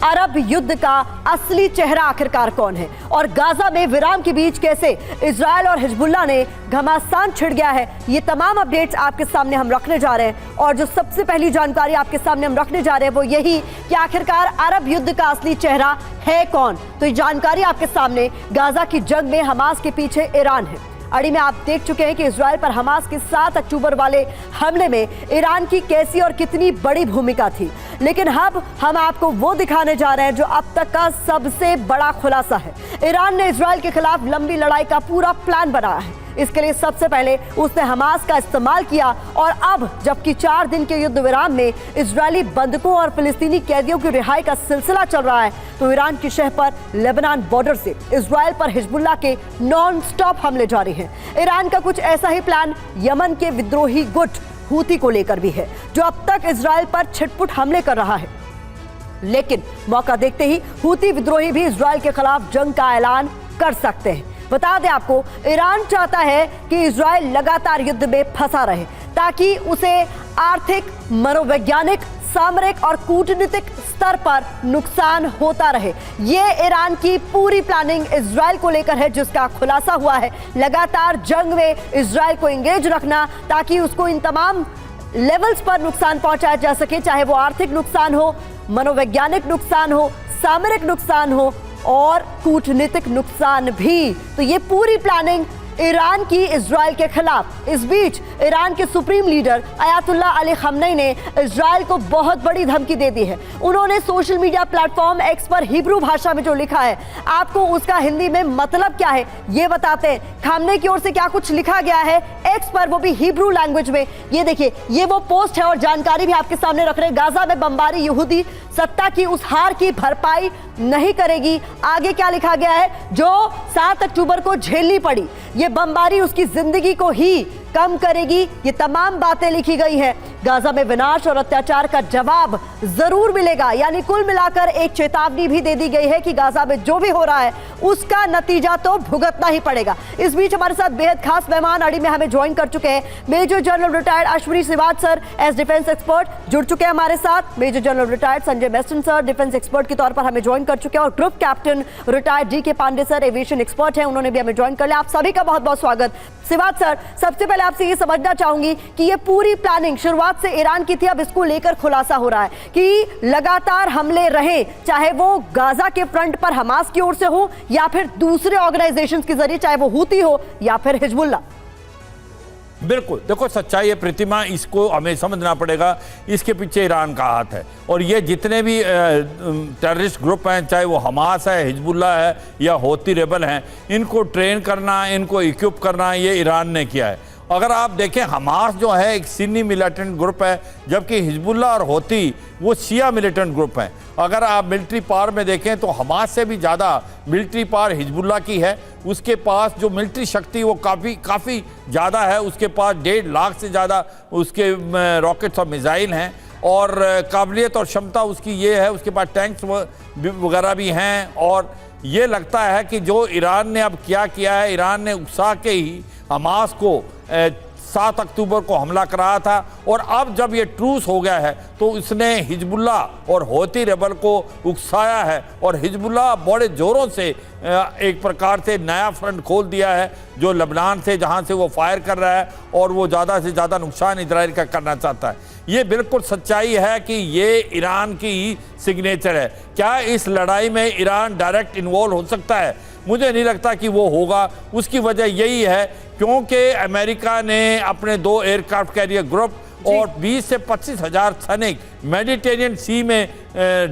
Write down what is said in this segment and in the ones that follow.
अरब युद्ध का असली चेहरा आखिरकार कौन है और गाजा में विराम के बीच कैसे इजरायल और हिजबुल्लाह ने घमासान छिड़ गया है, ये तमाम अपडेट्स आपके सामने हम रखने जा रहे हैं। और जो सबसे पहली जानकारी आपके सामने हम रखने जा रहे हैं वो यही कि आखिरकार अरब युद्ध का असली चेहरा है कौन। तो ये जानकारी आपके सामने, गाजा की जंग में हमास के पीछे ईरान है। अड़ी में आप देख चुके हैं कि इजरायल पर हमास के 7 अक्टूबर वाले हमले में ईरान की कैसी और कितनी बड़ी भूमिका थी। लेकिन अब हम आपको वो दिखाने जा रहे हैं जो अब तक का सबसे बड़ा खुलासा है। ईरान ने इजरायल के खिलाफ लंबी लड़ाई का पूरा प्लान बनाया है। इसके लिए सबसे पहले उसने हमास का इस्तेमाल किया और अब जबकि 4 दिन के युद्ध विराम में इजरायली बंधकों और फिलिस्तीनी कैदियों की रिहाई का सिलसिला चल रहा है, तो ईरान की शह पर लेबनान बॉर्डर से इजरायल पर हिजबुल्लाह के नॉन स्टॉप हमले जारी हैं। ईरान का कुछ ऐसा ही प्लान यमन के विद्रोही गुट हूती को लेकर भी है, जो अब तक इजरायल पर छिटपुट हमले कर रहा है। लेकिन मौका देखते ही हूती विद्रोही भी इजरायल के खिलाफ जंग का ऐलान कर सकते हैं। बता दें आपको, ईरान चाहता है कि इजरायल लगातार युद्ध में फंसा रहे ताकि उसे आर्थिक, मनोवैज्ञानिक, सामरिक और कूटनीतिक स्तर पर नुकसान होता रहे। ये ईरान की पूरी प्लानिंग इजरायल को लेकर है, जिसका खुलासा हुआ है लगातार जंग में इजरायल को एंगेज रखना ताकि उसको इन तमाम लेवल्स पर नुकसान पहुंचाया जा सके, चाहे वो आर्थिक नुकसान हो, मनोवैज्ञानिक नुकसान हो, सामरिक नुकसान हो और कूटनीतिक नुकसान भी। तो ये पूरी प्लानिंग ईरान की इजरायल के खिलाफ। इस बीच ईरान के सुप्रीम लीडर अयातुल्लाह अली खamenei ने इजरायल को बहुत बड़ी धमकी दे दी है। उन्होंने सोशल मीडिया प्लेटफॉर्म एक्स पर हिब्रू भाषा में जो लिखा है, आपको उसका हिंदी में मतलब क्या है ये बताते हैं। खamenei की ओर से क्या कुछ लिखा गया है एक्स पर, वो भी हिब्रू लैंग्वेज में। ये देखिए, ये वो पोस्ट है और जानकारी भी आपके सामने रख रहे हैं। गाजा में बमबारी यहूदी सत्ता की उस हार की भरपाई नहीं करेगी। आगे क्या लिखा गया है, जो 7 अक्टूबर को झेलनी पड़ी, ये बमबारी उसकी जिंदगी को ही कम करेगी। ये तमाम बातें लिखी गई हैं। गाजा में विनाश और अत्याचार का जवाब जरूर मिलेगा, यानी कुल मिलाकर एक चेतावनी भी दे दी गई है कि गाजा में जो भी हो रहा है उसका नतीजा तो भुगतना ही पड़ेगा। इस बीच हमारे साथ बेहद खास मेहमान अड़ी में हमें ज्वाइन कर चुके हैं। Major general retired Ashwini Siwach sir as defence expert जुड़ चुके हैं हमारे साथ। Major general retired Sanjay Meston sir defence expert के तौर पर हमें ज्वाइन कर चुके हैं। और group captain retired DK Pandey sir aviation expert हैं, उन्होंने भी हमें ज्वाइन कर लिया। आप सभी का बहुत बहुत स्वागत। सिवाच सर, सबसे पहले आपसे ये समझना चाहूंगी कि ये पूरी प्लानिंग शुरुआत से ईरान की थी, अब इसको लेकर खुलासा हो रहा है कि लगातार हमले रहे, चाहे वो गाजा के फ्रंट पर हमास की ओर से हो या फिर दूसरे ऑर्गेनाइजेशंस के जरिए, चाहे वो हूती हो या फिर हिजबुल्लाह। बिल्कुल, देखो सच्चाई है प्रतिमा, इसको हमें समझना पड़ेगा, इसके पीछे ईरान का हाथ है। और ये जितने भी टेररिस्ट ग्रुप हैं, चाहे वो हमास है, हिजबुल्लाह है या हूती रेबल हैं, इनको ट्रेन करना, इनको इक्विप करना, ये ईरान ने किया है। अगर आप देखें, हमास जो है एक सुन्नी मिलिटेंट ग्रुप है, जबकि हिजबुल्लाह और हूती वो शिया मिलिटेंट ग्रुप हैं। अगर आप मिलिट्री पावर में देखें तो हमास से भी ज़्यादा मिलिट्री पावर हिजबुल्लाह की है। उसके पास जो मिलिट्री शक्ति वो काफ़ी ज़्यादा है। उसके पास 1.5 लाख से ज़्यादा उसके रॉकेट्स और मिसाइल हैं और काबिलियत और क्षमता उसकी ये है। उसके पास टैंक्स वगैरह भी हैं। और ये लगता है कि जो ईरान ने अब क्या किया है, ईरान ने उकसा के ही हमास को 7 अक्टूबर को हमला कराया था। और अब जब ये ट्रूस हो गया है तो इसने हिजबुल्लाह और हूती रेबल को उकसाया है। और हिजबुल्लाह बड़े ज़ोरों से एक प्रकार से नया फ्रंट खोल दिया है, जो लेबनान से, जहाँ से वो फायर कर रहा है और वो ज़्यादा से ज़्यादा नुकसान इजराइल का करना चाहता है। ये बिल्कुल सच्चाई है कि ये ईरान की ही सिग्नेचर है। क्या इस लड़ाई में ईरान डायरेक्ट इन्वॉल्व हो सकता है? मुझे नहीं लगता कि वो होगा। उसकी वजह यही है क्योंकि अमेरिका ने अपने 2 एयरक्राफ्ट कैरियर ग्रुप और 20 से 25 हज़ार सैनिक मेडिटेरियन सी में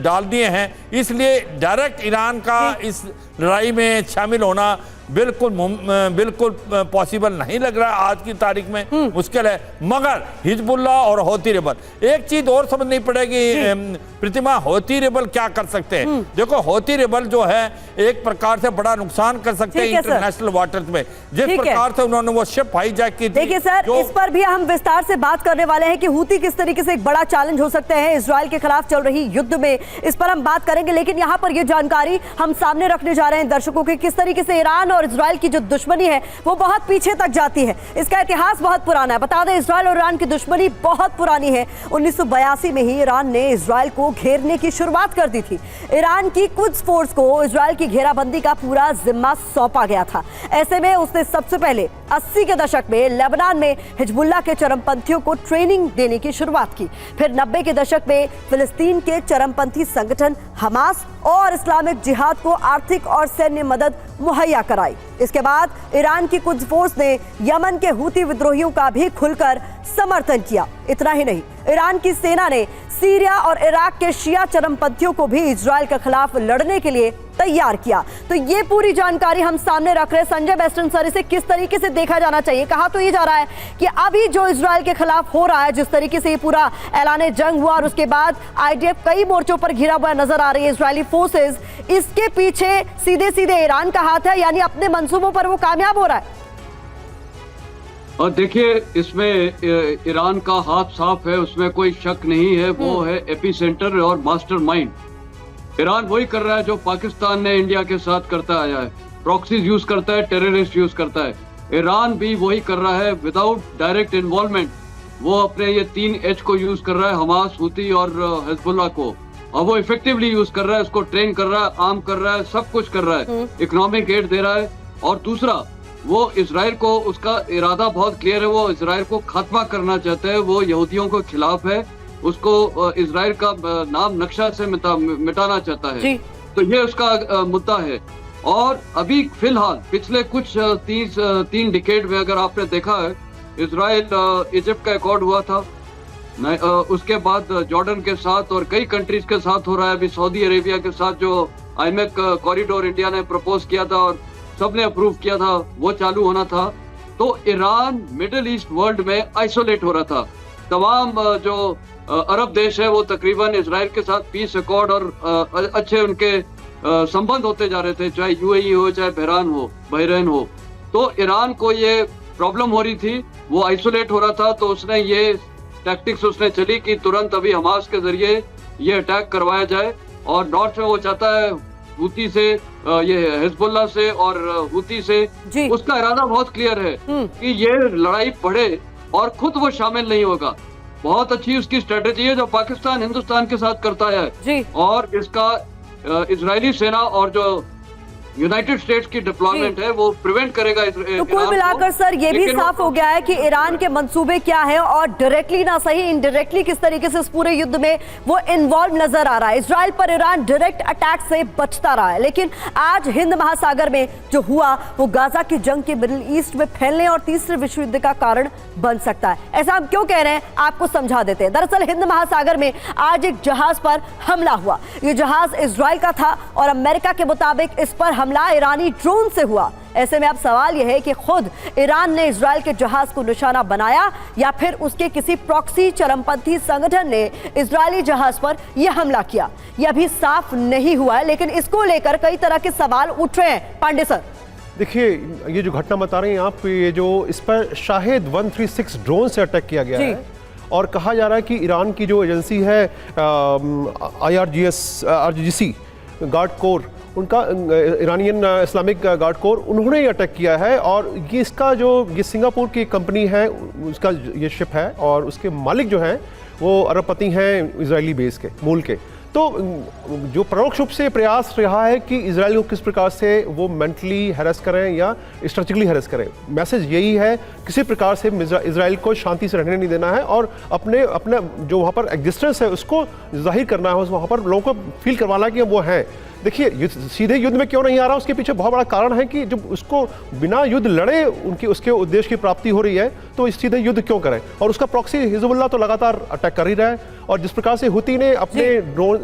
डाल दिए हैं। इसलिए डायरेक्ट ईरान का इस लड़ाई में शामिल होना बिल्कुल पॉसिबल नहीं लग रहा आज की तारीख में, मुश्किल है। मगर हिजबुल्लाह और हूती रेबल, एक चीज और समझनी पड़ेगी प्रतिमा, हूती रेबल क्या कर सकते हैं। देखो, हूती रेबल जो है एक प्रकार से बड़ा नुकसान कर सकते हैं इंटरनेशनल वाटर्स में, जिस प्रकार से उन्होंने वो शिप हाईजैक की थी। देखिए सर, इस पर भी हम विस्तार से बात करने वाले हैं कि हूती किस तरीके से एक बड़ा चैलेंज हो सकते हैं इजरायल के खिलाफ चल रही युद्ध में, इस पर हम बात करेंगे। लेकिन यहाँ पर ये जानकारी हम सामने रखने जा रहे हैं दर्शकों के, किस तरीके से ईरान और और इजराइल की जो दुश्मनी है वो बहुत पीछे तक जाती है। इसका इतिहास बहुत पुराना है। बता दें, इजराइल और ईरान की दुश्मनी बहुत पुरानी है। 1982 में ही ईरान ने इजराइल को घेरने की शुरुआत कर दी थी। ईरान की कुद्स फोर्स को इजराइल की घेराबंदी का पूरा जिम्मा सौंपा गया था। ऐसे में उसने सबसे पहले 80 के दशक में लेबनान में हिजबुल्लाह के चरमपंथियों को ट्रेनिंग देने की शुरुआत की। फिर 90 के दशक में फिलिस्तीन के चरमपंथी संगठन हमास और इस्लामिक जिहाद को आर्थिक और सैन्य मदद मुहैया कराई। इसके बाद ईरान की कुद्स फोर्स ने यमन के हूती विद्रोहियों का भी खुलकर समर्थन किया। इतना ही नहीं, ईरान की सेना ने सीरिया और इराक के शिया चरमपंथियों को भी इजराइल के खिलाफ लड़ने के लिए तैयार किया। तो ये पूरी जानकारी हम सामने रख रहे हैं। संजय बेस्टन सर, इसे किस तरीके से देखा जाना चाहिए? कहा तो ये जा रहा है कि अभी जो इजराइल के खिलाफ हो रहा है, जिस तरीके से ये पूरा ऐलान जंग हुआ और उसके बाद आईडीएफ कई मोर्चों पर घिरा हुआ नजर आ रही है इजरायली फोर्सेस, इसके पीछे सीधे सीधे ईरान का हाथ है, यानी अपने मंसूबों पर वो कामयाब हो रहा है। और देखिए, इसमें ईरान का हाथ साफ है, उसमें कोई शक नहीं है। वो है एपिसेंटर और मास्टरमाइंड। ईरान वही कर रहा है जो पाकिस्तान ने इंडिया के साथ करता आया है। प्रॉक्सीज यूज करता है, टेररिस्ट यूज करता है। ईरान भी वही कर रहा है विदाउट डायरेक्ट इन्वॉल्वमेंट। वो अपने ये 3H को यूज कर रहा है, हमास, हूती और हिजबुल्लाह को, और वो इफेक्टिवली यूज कर रहा है। उसको ट्रेन कर रहा है, आर्म कर रहा है, सब कुछ कर रहा है, इकोनॉमिक एड दे रहा है। और दूसरा, वो इजराइल को, उसका इरादा बहुत क्लियर है, वो इजराइल को खात्मा करना चाहता है। वो यहूदियों के खिलाफ है, उसको इजराइल का नाम नक्शा से मिटाना चाहता है। तो ये उसका मुद्दा है। और अभी फिलहाल पिछले कुछ 3 डिकेड में अगर आपने देखा है, इजराइल इजिप्ट का अकॉर्ड हुआ था, उसके बाद जॉर्डन के साथ और कई कंट्रीज के साथ हो रहा है। अभी सऊदी अरेबिया के साथ जो आईमेक कॉरिडोर इंडिया ने प्रपोज किया था और सबने अप्रूव किया था, वो चालू होना था। तो ईरान मिडिल ईस्ट वर्ल्ड में आइसोलेट हो रहा था। तमाम जो अरब देश है वो तकरीबन इजराइल के साथ पीस अकॉर्ड और अच्छे उनके संबंध होते जा रहे थे, चाहे यूएई हो, चाहे बहरीन हो। तो ईरान को ये प्रॉब्लम हो रही थी, वो आइसोलेट हो रहा था। तो उसने ये टैक्टिक्स उसने चली कि तुरंत अभी हमास के जरिए ये अटैक करवाया जाए। और नॉर्थ में वो चाहता है हूती से, ये हिजबुल्लाह से और हूती से। उसका इरादा बहुत क्लियर है कि ये लड़ाई बढ़े और खुद वो शामिल नहीं होगा। बहुत अच्छी उसकी स्ट्रेटेजी है जो पाकिस्तान हिंदुस्तान के साथ करता है। और इसका इजरायली सेना और जो यूनाइटेड स्टेट्स की डिप्लॉयमेंट है वो प्रिवेंट करेगा। तो कुल मिलाकर सर ये भी साफ हो गया है कि ईरान के मंसूबे क्या है और डायरेक्टली ना सही इनडायरेक्टली किस तरीके से इस पूरे युद्ध में वो इन्वॉल्व नजर आ रहा है। इजराइल पर ईरान डायरेक्ट अटैक से बचता रहा है, लेकिन आज हिंद महासागर में जो हुआ वो गाजा की जंग के मिडिल ईस्ट में फैलने और तीसरे विश्व युद्ध का कारण बन सकता है। ऐसा हम क्यों कह रहे हैं आपको समझा देते हैं। दरअसल हिंद महासागर में आज एक जहाज पर हमला हुआ। ये जहाज इजराइल का था और अमेरिका के मुताबिक इस पर हमला ईरानी ड्रोन से हुआ। ऐसे में अब सवाल यह है कि खुद ईरान ने इजराइल के जहाज को निशाना बनाया या फिर उसके किसी प्रॉक्सी चरमपंथी संगठन ने इजरायली जहाज पर यह हमला किया। यह अभी साफ नहीं हुआ है, लेकिन इसको लेकर कई तरह के सवाल उठ रहे हैं। पांडे सर, देखिए, ये जो घटना बता रहे हैं आप, ये जो इस पर शाहिद 136 ड्रोन से अटैक किया गया है और कहा जा रहा है कि ईरान की जो एजेंसी है IRGC गार्ड कोर, उनका ईरानियन इस्लामिक गार्ड कोर, उन्होंने ये अटैक किया है। और ये इसका जो ये सिंगापुर की कंपनी है, उसका ये शिप है और उसके मालिक जो हैं वो अरबपति हैं इजरायली बेस के, मूल के। तो जो परोक्ष रूप से प्रयास रहा है कि इजराइल को किस प्रकार से वो मेंटली हैरेस करें या स्ट्रेटेजिकली हैरेस करें। मैसेज यही है, किसी प्रकार से इजराइल को शांति से रहने नहीं देना है और अपने जो वहाँ पर एग्जिस्टेंस है उसको जाहिर करना है, वहाँ पर लोगों को फील करवाना कि वो हैं। देखिए, सीधे युद्ध में क्यों नहीं आ रहा, उसके पीछे बहुत बड़ा कारण है कि जब उसको बिना युद्ध लड़े उसके उद्देश्य की प्राप्ति हो रही है तो इस सीधे युद्ध क्यों करें। और उसका प्रॉक्सी हिजबुल्लाह तो लगातार अटैक कर ही रहा है। और जिस प्रकार से हूती ने अपने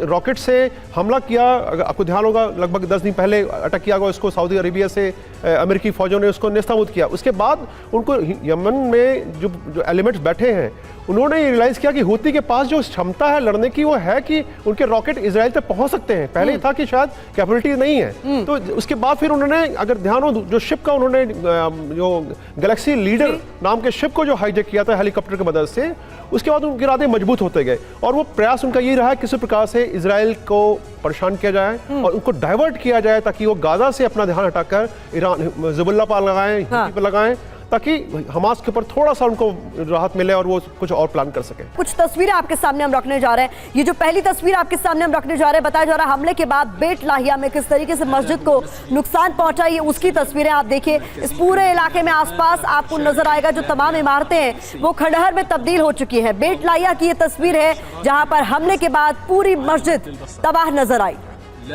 रॉकेट से हमला किया, आपको ध्यान होगा लगभग 10 दिन पहले अटैक किया गया उसको, सऊदी अरेबिया से अमेरिकी फौजों ने उसको नेस्तनाबूद किया। उसके बाद उनको यमन में जो एलिमेंट्स बैठे हैं उन्होंने ये रियलाइज़ किया कि हूती के पास जो क्षमता है लड़ने की वो है कि उनके रॉकेट इजराइल तक पहुंच सकते हैं। पहले था कि शायद शायद कैपेबिलिटी नहीं है। तो उसके बाद फिर उन्होंने, अगर ध्यान हो, जो शिप का उन्होंने जो गैलेक्सी लीडर नाम के शिप को जो हाईजैक किया था हेलीकॉप्टर की मदद से, उसके बाद उनके इरादे मजबूत होते गए और वो प्रयास उनका ये रहा किसी प्रकार से इजराइल को परेशान किया जाए और उनको डाइवर्ट किया जाए ताकि वो गाजा से अपना ध्यान हटाकर ईरान, हिजबुल्लाह पर लगाएं, हुती पर लगाएं, ताकि हमास के ऊपर थोड़ा सा उनको राहत मिले और वो कुछ और प्लान कर सके। कुछ तस्वीरें आपके सामने हम रखने जा रहे हैं। ये जो पहली तस्वीर आपके सामने हम रखने जा रहे हैं, बताया जा रहा है हमले के बाद बेट लाहिया में किस तरीके से मस्जिद को नुकसान पहुंचा, ये उसकी तस्वीरें आप देखिए। इस पूरे इलाके में आसपास आपको नजर आएगा जो तमाम इमारतें हैं वो खंडहर में तब्दील हो चुकी है। बेट लाहिया की ये तस्वीर है जहां पर हमले के बाद पूरी मस्जिद तबाह नजर आई।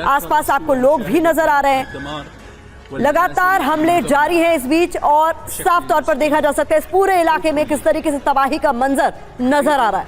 आसपास आपको लोग भी नजर आ रहे हैं। लगातार हमले जारी हैं इस बीच और साफ तौर पर देखा जा सकता है इस पूरे इलाके में किस तरीके से तबाही का मंजर नजर आ रहा है।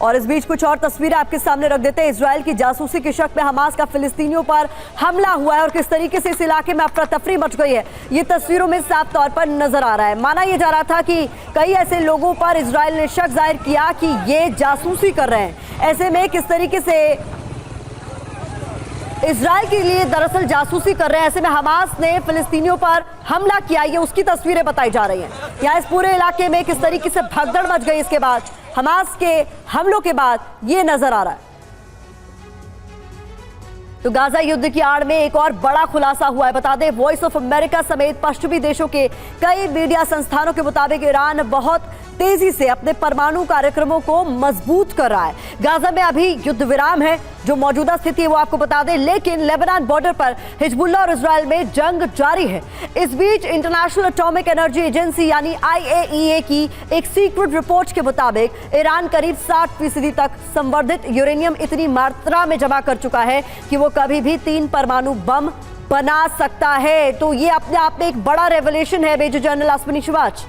और इस बीच कुछ और तस्वीरें आपके सामने रख देते हैं। इजराइल की जासूसी के शक में हमास का फिलिस्तीनियों पर हमला हुआ है और किस तरीके से इस इलाके में अफरा तफरी मच गई है, ये तस्वीरों में साफ तौर पर नजर आ रहा है। माना यह जा रहा था कि कई ऐसे लोगों पर इजराइल ने शक जाहिर किया कि ये जासूसी कर रहे हैं। ऐसे में किस तरीके से इजराइल के लिए दरअसल जासूसी कर रहे हैं, ऐसे में हमास ने फिलिस्तीनियों पर हमला किया, ये उसकी तस्वीरें बताई जा रही हैं। यहाँ इस पूरे इलाके में किस तरीके से भगदड़ मच गई इसके बाद, हमास के हमलों के बाद ये नजर आ रहा है। तो गाजा युद्ध की आड़ में एक और बड़ा खुलासा हुआ है। बता दें, वॉइस ऑफ अमेरिका समेत पश्चिमी देशों के कई मीडिया संस्थानों के मुताबिक ईरान बहुत तेजी से अपने परमाणु कार्यक्रमों को मजबूत कर रहा है। गाजा में अभी युद्ध विराम है, जो मौजूदा स्थिति है वो आपको बता दें, लेकिन लेबनान बॉर्डर पर हिजबुल्लाह और इजराइल में जंग जारी है। इस बीच इंटरनेशनल एटॉमिक एनर्जी एजेंसी यानी IAEA की एक सीक्रेट रिपोर्ट के मुताबिक ईरान करीब 60% तक संवर्धित यूरेनियम इतनी मात्रा में जमा कर चुका है कि वो कभी भी 3 परमाणु बम बना सकता है। तो ये अपने आप में एक बड़ा रेवलेशन है। Major general Ashwini Siwach,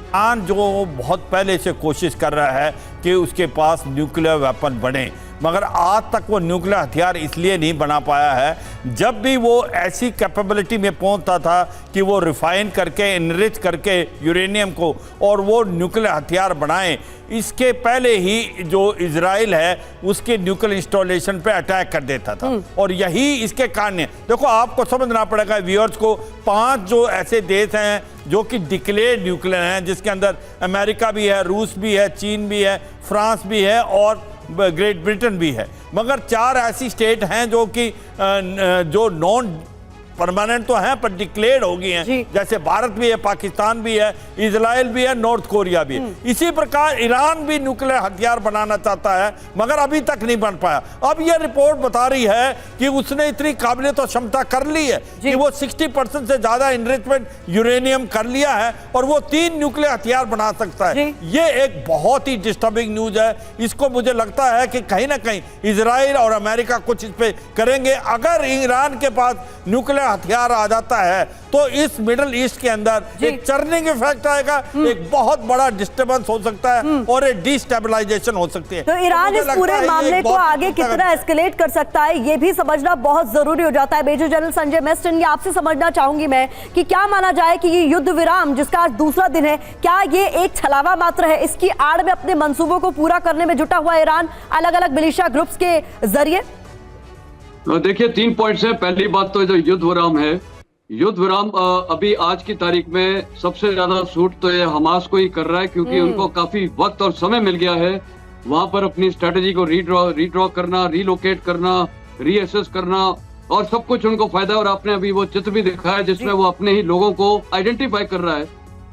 Iran जो बहुत पहले से कोशिश कर रहा है कि उसके पास न्यूक्लियर वेपन बने, मगर आज तक वो न्यूक्लियर हथियार इसलिए नहीं बना पाया है। जब भी वो ऐसी कैपेबिलिटी में पहुंचता था कि वो रिफाइन करके, एनरिच करके यूरेनियम को और वो न्यूक्लियर हथियार बनाएं, इसके पहले ही जो इजराइल है उसके न्यूक्लियर इंस्टॉलेशन पे अटैक कर देता था। और यही इसके कारण है। देखो, आपको समझना पड़ेगा व्यूअर्स को, 5 जो ऐसे देश हैं जो कि डिक्लेयर्ड न्यूक्लियर हैं, जिसके अंदर अमेरिका भी है, रूस भी है, चीन भी है, फ्रांस भी है और ग्रेट ब्रिटेन भी है। मगर 4 ऐसी स्टेट हैं जो कि जो नॉन परमानेंट तो हैं पर डिक्लेयर्ड हो गई हैं, जैसे भारत भी है, पाकिस्तान भी है, इजराइल भी है, नॉर्थ कोरिया भी है। इसी प्रकार ईरान भी न्यूक्लियर हथियार बनाना चाहता है, मगर अभी तक नहीं बन पाया। अब यह रिपोर्ट बता रही है कि उसने इतनी काबिलियत और क्षमता कर ली है कि वो 60% से ज्यादा इनरिचमेंट यूरेनियम कर लिया है और वो 3 न्यूक्लियर हथियार बना सकता है। ये एक बहुत ही डिस्टर्बिंग न्यूज है। इसको मुझे लगता है कि कहीं ना कहीं इजराइल और अमेरिका कुछ इस पे करेंगे। अगर ईरान के पास न्यूक्लियर हथियार आ जाता है तो इस मिडिल ईस्ट के अंदर एक चर्निंग इफेक्ट आएगा, एक बहुत बड़ा डिस्टर्बेंस हो सकता है और एक डिस्टेबलाइजेशन हो सकती है। तो ईरान इस पूरे मामले को आगे कितना एस्केलेट कर सकता है, ये भी समझना बहुत जरूरी हो जाता है। मेजर जनरल संजय मेस्टन, ये आपसे समझना चाहूंगी मैं कि क्या माना जाए कि ये युद्ध विराम जिसका आज दूसरा दिन है, क्या ये एक छलावा मात्र है? इसकी आड़ में अपने मंसूबों को पूरा करने में जुटा हुआ ईरान अलग अलग मिलिशिया ग्रुप्स के जरिए? देखिए, 3 पॉइंट्स हैं। पहली बात तो जो युद्ध विराम है, युद्ध विराम अभी आज की तारीख में सबसे ज्यादा सूट तो ये हमास को ही कर रहा है, क्योंकि उनको काफी वक्त और समय मिल गया है वहां पर अपनी स्ट्रेटेजी को रीड्रॉ करना, रीलोकेट करना, रीअसेस करना और सब कुछ उनको फायदा है। और आपने अभी वो चित्र भी दिखाया है जिसमें वो अपने ही लोगों को आइडेंटिफाई कर रहा है,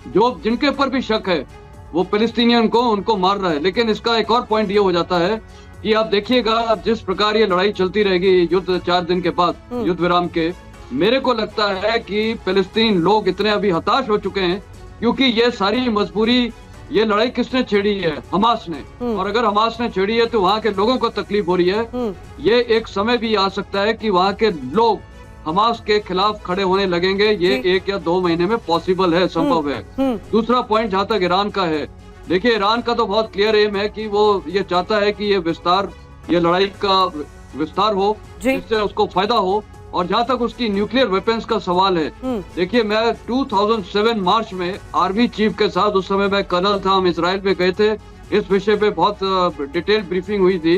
जो जिनके ऊपर भी शक है वो फिलिस्तीनियन को उनको मार रहा है। लेकिन इसका एक और पॉइंट ये हो जाता है कि आप देखिएगा जिस प्रकार ये लड़ाई चलती रहेगी युद्ध 4 दिन के बाद युद्ध विराम के, मेरे को लगता है कि फिलिस्तीन लोग इतने अभी हताश हो चुके हैं, क्योंकि ये सारी मजबूरी, ये लड़ाई किसने छेड़ी है? हमास ने। और अगर हमास ने छेड़ी है तो वहाँ के लोगों को तकलीफ हो रही है। ये एक समय भी आ सकता है कि वहाँ के लोग हमास के खिलाफ खड़े होने लगेंगे। ये 1 या 2 महीने में पॉसिबल है, संभव है। दूसरा पॉइंट जहाँ तक ईरान का है, देखिए ईरान का तो बहुत क्लियर एम है कि वो ये चाहता है कि ये लड़ाई का विस्तार हो, जिससे उसको फायदा हो। और जहां तक उसकी न्यूक्लियर वेपन्स का सवाल है, देखिए मैं 2007 मार्च में आर्मी चीफ के साथ, उस समय मैं कर्नल था, हम इजराइल में गए थे, इस विषय पे बहुत डिटेल ब्रीफिंग हुई थी।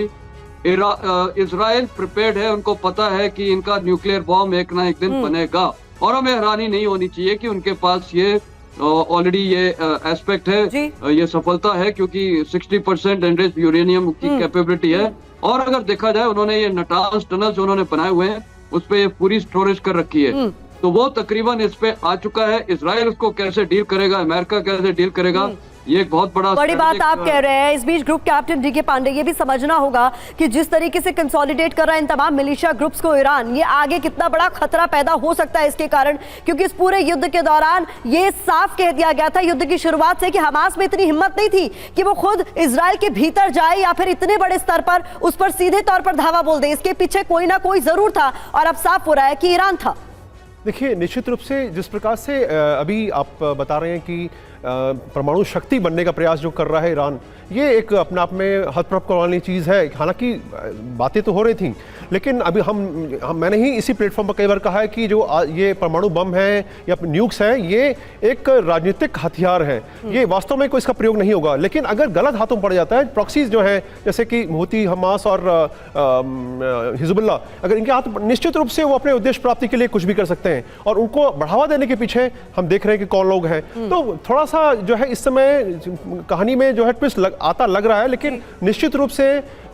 इजराइल प्रिपेयर्ड है, उनको पता है कि इनका न्यूक्लियर बॉम्ब एक ना एक दिन बनेगा, और हमें हैरानी नहीं होनी चाहिए कि उनके पास ये ऑलरेडी ये एस्पेक्ट है, ये सफलता है, क्योंकि 60% एनरिच्ड यूरेनियम की कैपेबिलिटी है। और अगर देखा जाए, उन्होंने ये नटांस टनल जो उन्होंने बनाए हुए हैं उस पे पूरी स्टोरेज कर रखी है, तो वो तकरीबन इस पे आ चुका है। इजराइल उसको कैसे डील करेगा, अमेरिका कैसे डील करेगा, ये एक बहुत बड़ी बात आप कह रहे हैं। इस बीच ग्रुप कैप्टन डीके पांडे, ये भी समझना होगा कि जिस तरीके से कंसोलिडेट कर रहा है इन तमाम मिलिशिया ग्रुप्स को ईरान, ये आगे कितना बड़ा खतरा पैदा हो सकता है इसके कारण, क्योंकि इस पूरे युद्ध के दौरान ये साफ कह दिया गया था युद्ध की शुरुआत से कि हमास में इतनी हिम्मत नहीं थी कि वो खुद इजराइल के भीतर जाए या फिर इतने बड़े स्तर पर उस पर सीधे तौर पर धावा बोल दे। इसके पीछे कोई ना कोई जरूर था, और अब साफ हो रहा है कि ईरान था। देखिए, निश्चित रूप से जिस प्रकार से अभी आप बता रहे हैं कि परमाणु शक्ति बनने का प्रयास जो कर रहा है ईरान, ये एक अपने आप में हतप्रभ करने वाली चीज़ है। हालांकि बातें तो हो रही थी, लेकिन अभी मैंने ही इसी प्लेटफॉर्म पर कई बार कहा है कि जो ये परमाणु बम है या न्यूक्स हैं, ये एक राजनीतिक हथियार है, ये वास्तव में कोई इसका प्रयोग नहीं होगा। लेकिन अगर गलत हाथों पड़ जाता है, प्रॉक्सीज जो है जैसे कि हूती, हमास और हिजबुल्लाह, अगर इनके हाथ, निश्चित रूप से वो अपने उद्देश्य प्राप्ति के लिए कुछ भी कर सकते हैं, और उनको बढ़ावा देने के पीछे हम देख रहे हैं कि कौन लोग हैं। तो थोड़ा सा जो है इस समय कहानी में जो है ट्विस्ट आता लग रहा है, लेकिन निश्चित रूप से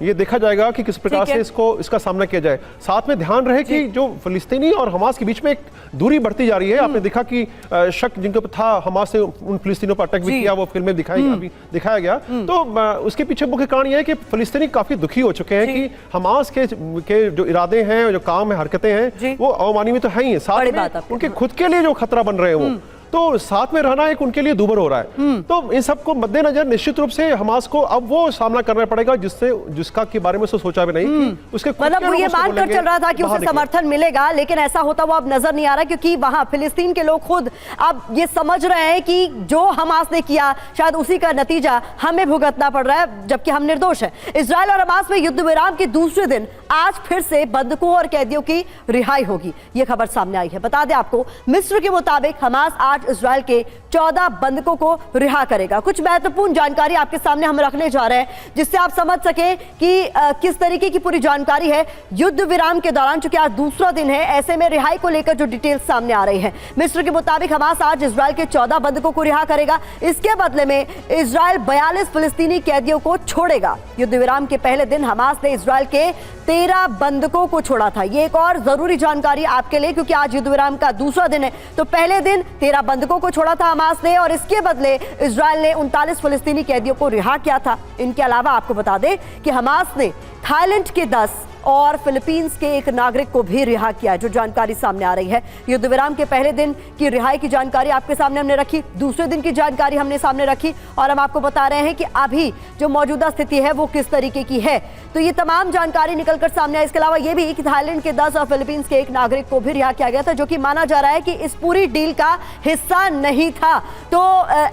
ये देखा जाएगा कि किस प्रकार से इसका सामना किया जाए। साथ में ध्यान रहे कि जो फिलिस्तीनी और हमास के बीच में एक दूरी बढ़ती जा रही है। आपने देखा कि शक जिनके ऊपर था, हमास ने उन फिलिस्तीनियों पर अटैक भी किया, वो फिल्म में दिखाया गया। तो उसके पीछे मुख्य कारण यह है कि फिलिस्तीनी काफी दुखी हो चुके हैं कि हमास के जो इरादे हैं, जो काम है, हरकतें हैं, वो अवमाननीय तो है ही, साथ में उनके खुद के लिए जो खतरा बन रहे हैं वो, तो साथ में रहना एक उनके लिए दूभर हो रहा है। तो इन सबको मद्देनजर निश्चित रूप से हमास को अब वो सामना करना पड़ेगा जिसका के बारे में सोचा भी नहीं कि उसके मतलब वो ये मानकर चल रहा था कि उसे समर्थन मिलेगा, लेकिन ऐसा होता हुआ अब नजर नहीं आ रहा, क्योंकि वहां फिलिस्तीन के लोग खुद अब ये समझ रहे हैं कि जो हमास ने किया शायद उसी का नतीजा हमें भुगतना पड़ रहा है, जबकि हम निर्दोष हैं। इजरायल और हमास में युद्ध विराम के दूसरे दिन आज फिर से बंधकों और कैदियों की रिहाई होगी, ये खबर सामने आई है। बता दें आपको, मिस्र के मुताबिक हमास आज इजरायल के 14 बंधकों को रिहा करेगा। कुछ महत्वपूर्ण जानकारी आपके सामने हम रखने जा रहे हैं, जिससे आप समझ सके कि किस तरीके की पूरी जानकारी है युद्ध विराम के दौरान। चूंकि आज दूसरा दिन है, ऐसे में रिहाई को लेकर जो डिटेल्स सामने आ रही है, मिस्र के मुताबिक हमास आज इजरायल के 14 बंधकों को रिहा करेगा। इसके बदले में इजरायल 42 फिलिस्तीनी कैदियों को छोड़ेगा। युद्ध विराम के पहले दिन हमास ने इजरायल के 13 बंधकों को छोड़ा था। ये एक और जरूरी जानकारी आपके लिए, क्योंकि आज युद्ध विराम का दूसरा दिन है। तो पहले दिन 13 बंधकों को छोड़ा था हमास ने, और इसके बदले इजरायल ने 39 फिलिस्तीनी कैदियों को रिहा किया था। इनके अलावा आपको बता दें कि हमास ने थाईलैंड के 10 और फिलीपींस के एक नागरिक को भी रिहा किया, जो जानकारी सामने आ रही है। युद्ध विराम के पहले दिन की रिहाई की जानकारी आपके सामने हमने रखी, दूसरे दिन की जानकारी हमने सामने रखी, और हम आपको बता रहे हैं कि अभी जो मौजूदा स्थिति है वो किस तरीके की है। तो ये तमाम जानकारी निकलकर सामने आई। इसके अलावा ये भी कि थाईलैंड के 10 और फिलीपींस के एक नागरिक को भी रिहा किया गया था, जो कि माना जा रहा है कि इस पूरी डील का हिस्सा नहीं था। तो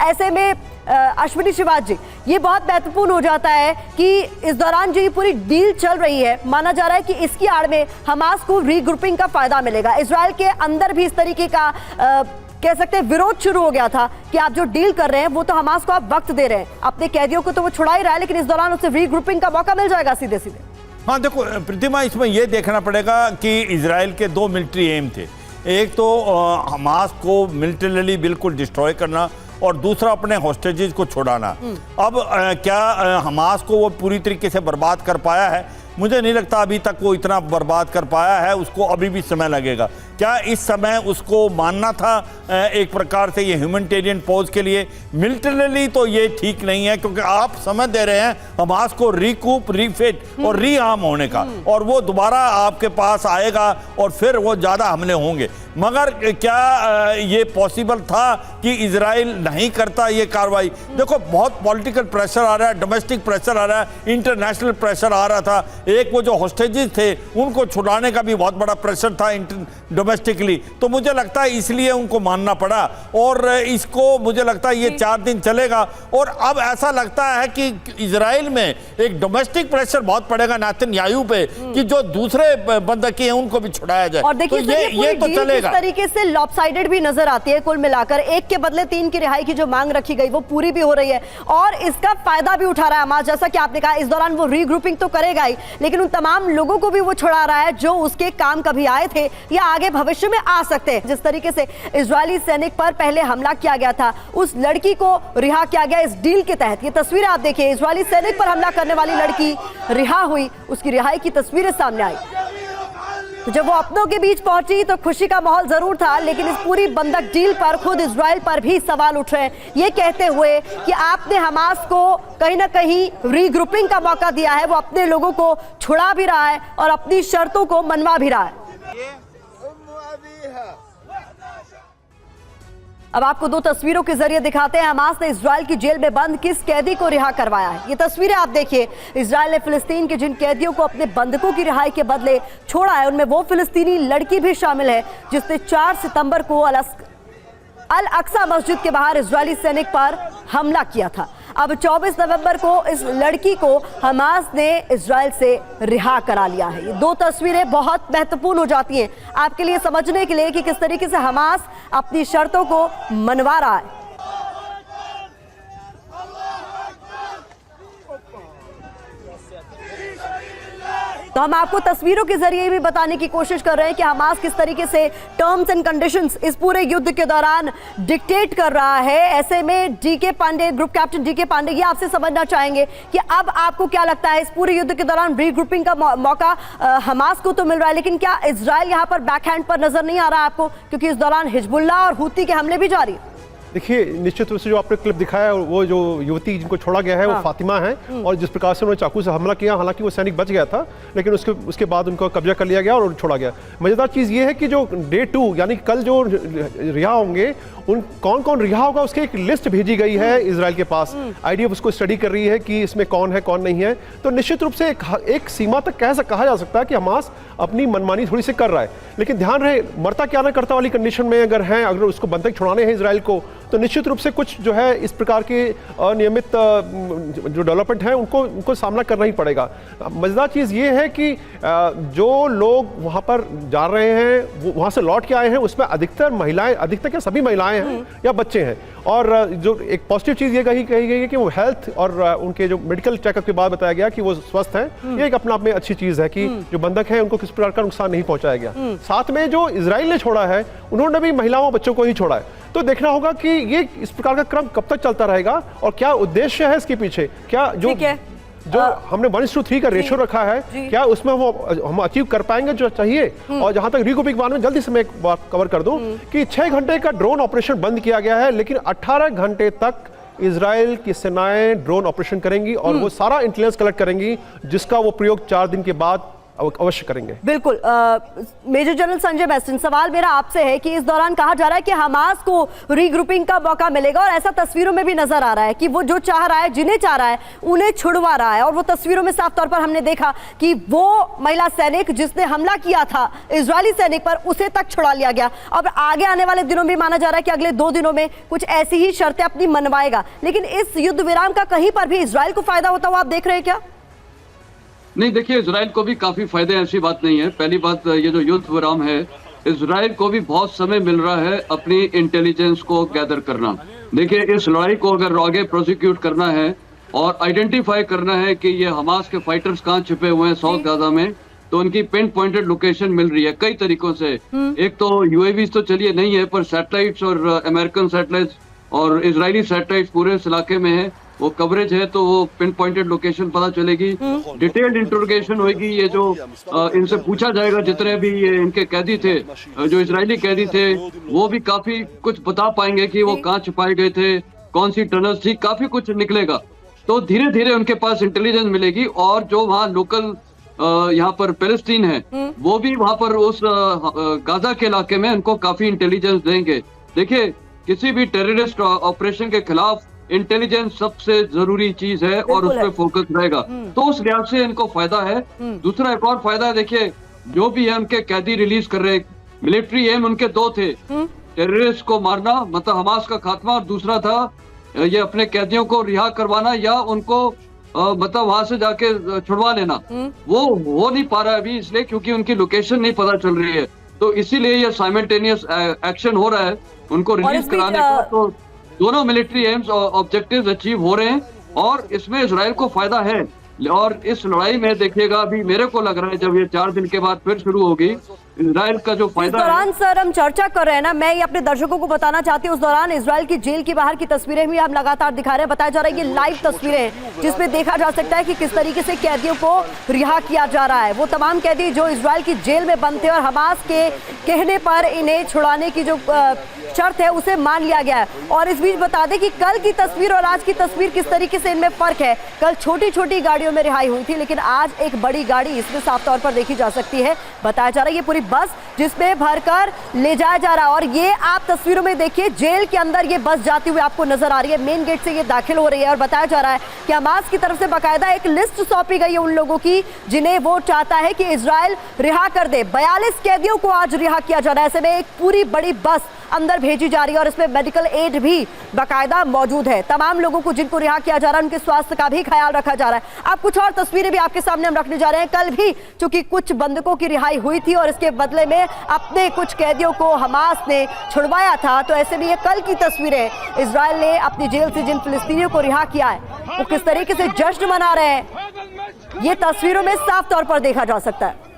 ऐसे में अश्विनी शिवाज जी, ये बहुत महत्वपूर्ण हो जाता है कि इस दौरान जो ये पूरी डील चल रही है, माना जा रहा है कि इसकी आड़ में हमास को रीग्रुपिंग का फायदा मिलेगा। इजराइल के अंदर भी इस तरीके का कह सकते हैं विरोध शुरू हो गया था कि आप जो डील कर रहे हैं वो तो हमास को आप वक्त दे रहे हैं, अपने कैदियों को तो वो छुड़ा ही रहा है, लेकिन इस दौरान उसे रीग्रुपिंग का मौका मिल जाएगा सीधे सीधे। हाँ देखो प्रतिमा, इसमें यह देखना पड़ेगा कि इजराइल के 2 मिलिट्री एम थे। एक तो हमास को मिलिटरीली बिल्कुल डिस्ट्रॉय करना, और दूसरा अपने हॉस्टेजेस को छुड़ाना। अब क्या हमास को वो पूरी तरीके से बर्बाद कर पाया है? मुझे नहीं लगता अभी तक वो इतना बर्बाद कर पाया है, उसको अभी भी समय लगेगा। क्या इस समय उसको मानना था एक प्रकार से ये ह्यूमैनिटेरियन पॉज के लिए? मिलिटरीली तो ये ठीक नहीं है, क्योंकि आप समझ दे रहे हैं हमास को रिकूप, रिफिट और रीआर्म होने का, और वो दोबारा आपके पास आएगा और फिर वो ज़्यादा हमले होंगे। मगर क्या ये पॉसिबल था कि इजराइल नहीं करता ये कार्रवाई? देखो बहुत पॉलिटिकल प्रेशर आ रहा है, डोमेस्टिक प्रेशर आ रहा है, इंटरनेशनल प्रेशर आ रहा था। एक वो जो हॉस्टेजेस थे उनको छुड़ाने का भी बहुत बड़ा प्रेशर था डोमेस्टिकली, तो मुझे लगता है इसलिए उनको मानना पड़ा और इसको मुझे लगता है ये 4 दिन चलेगा। और अब ऐसा लगता है कि इजराइल में एक डोमेस्टिक प्रेशर बहुत पड़ेगा नेतन्याहू पे कि जो दूसरे बंधकी हैं उनको भी छुड़ाया जाए। और देखिए तो ये तो चलेगा। इस तरीके से लॉपसाइडेड भी नजर आती है। कुल मिलाकर 1 के बदले 3 की रिहाई की जो मांग रखी गई वो पूरी भी हो रही है और इसका फायदा भी उठा रहा है हमास। जैसा कि आपने कहा इस दौरान वो रीग्रुपिंग तो करेगा ही, लेकिन उन तमाम लोगों को भी वो छुड़ा रहा है जो उसके काम कभी आए थे या आगे भविष्य में आ सकते हैं। जिस तरीके से इजरायली सैनिक पर पहले हमला किया गया था, उस लड़की को रिहा किया गया इस डील के तहत। ये तस्वीरें आप देखिए, इजरायली सैनिक पर हमला करने वाली लड़की रिहा हुई, उसकी रिहाई की तस्वीरें सामने आई। तो जब वो अपनों के बीच पहुंची तो खुशी का माहौल जरूर था, लेकिन इस पूरी बंधक डील पर खुद इजराइल पर भी सवाल उठ रहे हैं, ये कहते हुए कि आपने हमास को कहीं ना कहीं रीग्रुपिंग का मौका दिया है, वो अपने लोगों को छुड़ा भी रहा है और अपनी शर्तों को मनवा भी रहा है। अब आपको 2 तस्वीरों के जरिए दिखाते हैं हमास ने इजराइल की जेल में बंद किस कैदी को रिहा करवाया है। ये तस्वीरें आप देखिए, इजराइल ने फिलिस्तीन के जिन कैदियों को अपने बंधकों की रिहाई के बदले छोड़ा है उनमें वो फिलिस्तीनी लड़की भी शामिल है जिसने 4 सितंबर को अल अक्सा मस्जिद के बाहर इजरायली सैनिक पर हमला किया था। अब 24 नवंबर को इस लड़की को हमास ने इजराइल से रिहा करा लिया है। ये 2 तस्वीरें बहुत महत्वपूर्ण हो जाती हैं आपके लिए समझने के लिए कि किस तरीके से हमास अपनी शर्तों को मनवा रहा है। तो हम आपको तस्वीरों के जरिए भी बताने की कोशिश कर रहे हैं कि हमास किस तरीके से टर्म्स एंड कंडीशंस इस पूरे युद्ध के दौरान डिक्टेट कर रहा है। ऐसे में DK Pandey, group captain DK Pandey, ये आपसे समझना चाहेंगे कि अब आपको क्या लगता है इस पूरे युद्ध के दौरान रीग्रुपिंग का मौका हमास को तो मिल रहा है, लेकिन क्या इजराइल यहाँ पर बैकहैंड पर नजर नहीं आ रहा है आपको, क्योंकि इस दौरान हिजबुल्लाह और हूती के हमले भी जारी है? देखिए, निश्चित रूप से जो आपने क्लिप दिखाया है वो जो युवती जिनको छोड़ा गया है वो फातिमा है और जिस प्रकार से उन्होंने चाकू से हमला किया, हालांकि वो सैनिक बच गया था लेकिन उसके बाद उनको कब्जा कर लिया गया और छोड़ा गया। मजेदार चीज़ ये है कि जो डे 2 यानी कल जो रिहा होंगे उन कौन कौन रिहा होगा उसकी एक लिस्ट भेजी गई है इजराइल के पास। IDF उसको स्टडी कर रही है कि इसमें कौन है कौन नहीं है। तो निश्चित रूप से एक सीमा तक कहा जा सकता है कि हमास अपनी मनमानी थोड़ी सी कर रहा है, लेकिन ध्यान रहे मरता क्या ना करता वाली कंडीशन में अगर उसको बंधक छुड़ाने हैं इजराइल को, तो निश्चित रूप से कुछ जो है इस प्रकार के अनियमित जो डेवलपमेंट है उनको सामना करना ही पड़ेगा। मजेदार चीज़ ये है कि जो लोग वहाँ पर जा रहे हैं वो वहाँ से लौट के आए हैं उसमें अधिकतर क्या सभी महिलाएं हैं या बच्चे हैं। और जो एक पॉजिटिव चीज़ ये कही गई है कि वो हेल्थ और उनके जो मेडिकल चेकअप के बाद बताया गया कि वो स्वस्थ हैं। ये एक अपना आप में अच्छी चीज़ है कि जो बंधक हैं उनको किस प्रकार का नुकसान नहीं पहुंचाया गया। साथ में जो इजराइल ने छोड़ा है उन्होंने भी महिलाओं बच्चों को ही छोड़ा है। तो देखना होगा कि ये इस प्रकार का क्रम कब तक चलता रहेगा और क्या उद्देश्य है इसके पीछे, क्या जो हमने 1:3 का रेशियो रखा है क्या उसमें हम अचीव कर पाएंगे जो चाहिए। और जहां तक रीग्रुपिंग के बारे में जल्दी से मैं एक बात कवर कर दूं कि 6 घंटे का ड्रोन ऑपरेशन बंद किया गया है, लेकिन 18 घंटे तक इजराइल की सेनाएं ड्रोन ऑपरेशन करेंगी और वो सारा इंटेलिजेंस कलेक्ट करेंगी जिसका वो प्रयोग 4 दिन के बाद अवश्य करेंगे। बिल्कुल। मेजर जनरल संजय बेस्टन, सवाल मेरा आपसे है कि इस दौरान कहा जा रहा है कि हमास को रीग्रुपिंग का मौका मिलेगा और ऐसा तस्वीरों में भी नजर आ रहा है कि वो जो चाह रहा है, जिन्हें चाह रहा है उन्हें छुड़वा रहा है। और वो तस्वीरों में साफ तौर पर हमने देखा कि वो महिला सैनिक जिसने हमला किया था इजरायली सैनिक पर, उसे तक छुड़ा लिया गया। अब आगे आने वाले दिनों में माना जा रहा है कि अगले 2 दिनों में कुछ ऐसी ही शर्तें अपनी मनवाएगा, लेकिन इस युद्ध विराम का कहीं पर भी इजराइल को फायदा होता हुआ आप देख रहे हैं क्या? नहीं, देखिए इजराइल को भी काफी फायदे, ऐसी बात नहीं है। पहली बात, ये जो युद्ध विराम है इजराइल को भी बहुत समय मिल रहा है अपनी इंटेलिजेंस को गैदर करना। देखिए इस लड़ाई को अगर आगे प्रोसिक्यूट करना है और आइडेंटिफाई करना है कि ये हमास के फाइटर्स कहाँ छिपे हुए हैं साउथ गाजा में, तो उनकी पिन पॉइंटेड लोकेशन मिल रही है कई तरीकों से। एक तो UAVs तो चलिए नहीं है, पर सैटेलाइट्स और अमेरिकन सैटेलाइट्स और इजरायली सैटेलाइट्स पूरे इस इलाके में है, वो कवरेज है, तो वो पिन पॉइंटेड लोकेशन पता चलेगी। डिटेल्ड इंटरोगेशन होगी, ये जो इनसे पूछा जाएगा, जितने भी ये इनके कैदी थे, जो इजरायली कैदी थे, वो भी काफी कुछ बता पाएंगे कि वो कहाँ छुपाए गए थे, कौन सी टनल्स थी, काफी कुछ निकलेगा। तो धीरे धीरे उनके पास इंटेलिजेंस मिलेगी और जो वहाँ लोकल यहाँ पर पैलेस्टीन है वो भी वहाँ पर उस गाजा के इलाके में उनको काफी इंटेलिजेंस देंगे। देखिए किसी भी टेररिस्ट ऑपरेशन के खिलाफ इंटेलिजेंस सबसे जरूरी चीज है और उस पर फोकस रहेगा, तो उस लिहाज से इनको फायदा है। दूसरा एक और फायदा है, देखिए जो भी है उनके कैदी रिलीज कर रहे, मिलिट्री एम उनके दो थे, टेररिस्ट को मारना मतलब हमास का खात्मा, और दूसरा था ये अपने कैदियों को रिहा करवाना या उनको मतलब वहां से जाके छुड़वा लेना। वो हो नहीं पा रहा है अभी, इसलिए क्योंकि उनकी लोकेशन नहीं पता चल रही है, तो इसीलिए ये साइमल्टेनियस एक्शन हो रहा है उनको रिलीज कराने का। तो दोनों मिलिट्री एम्स और ऑब्जेक्टिव्स अचीव हो रहे हैं और इसमें इजराइल को फायदा है। और इस लड़ाई में देखिएगा, अभी मेरे को लग रहा है जब ये 4 दिन के बाद फिर शुरू होगी, इजराइल का जो फायदा इस दौरान सर हम चर्चा कर रहे हैं ना, मैं ये अपने दर्शकों को बताना चाहती हूँ, उस दौरान इजराइल की जेल की बाहर की तस्वीरें भी हम लगातार दिखा रहे हैं। बताया जा रहा है ये लाइव तस्वीरें हैं जिसमें देखा जा सकता है कि किस तरीके से कैदियों को रिहा किया जा रहा है। वो तमाम कैदी जो इजराइल की जेल में बंद थे और हमास के कहने पर इन्हें छुड़ाने की जो शर्त है उसे मान लिया गया है। और इस बीच बता दें कि कल की तस्वीर और आज की तस्वीर किस तरीके से इनमें फर्क है। कल छोटी छोटी गाड़ियों में रिहाई हुई थी, लेकिन आज एक बड़ी गाड़ी इसमें साफ तौर पर देखी जा सकती है। बताया जा रहा है ये पूरी बस जिसमें भरकर ले जाया जा रहा है। और ये आप तस्वीरों में देखिए, जेल के अंदर ये बस जाती हुई आपको नजर आ रही है, मेन गेट से ये दाखिल हो रही है। और बताया जा रहा है कि हमास की तरफ से बाकायदा एक लिस्ट सौंपी गई है उन लोगों की जिन्हें वो चाहता है कि इजराइल रिहा कर दे। 42 कैदियों को आज रिहा किया जा रहा है। ऐसे में एक पूरी बड़ी बस अंदर भेजी जा रही है और इसमें मेडिकल एड भी बाकायदा मौजूद है। तमाम लोगों को जिनको रिहा किया जा रहा है उनके स्वास्थ्य का भी ख्याल रखा जा रहा है। अब कुछ और तस्वीरें भी आपके सामने हम रखने जा रहे हैं। कल भी चूंकि कुछ बंधकों की रिहाई हुई थी और इसके बदले में अपने कुछ कैदियों को हमास ने छुड़वाया था, तो ऐसे में ये कल की तस्वीरें इजराइल ने अपनी जेल से जिन फिलिस्तीनियों को रिहा किया है वो किस तरीके से जश्न मना रहे हैं ये तस्वीरों में साफ तौर पर देखा जा सकता है।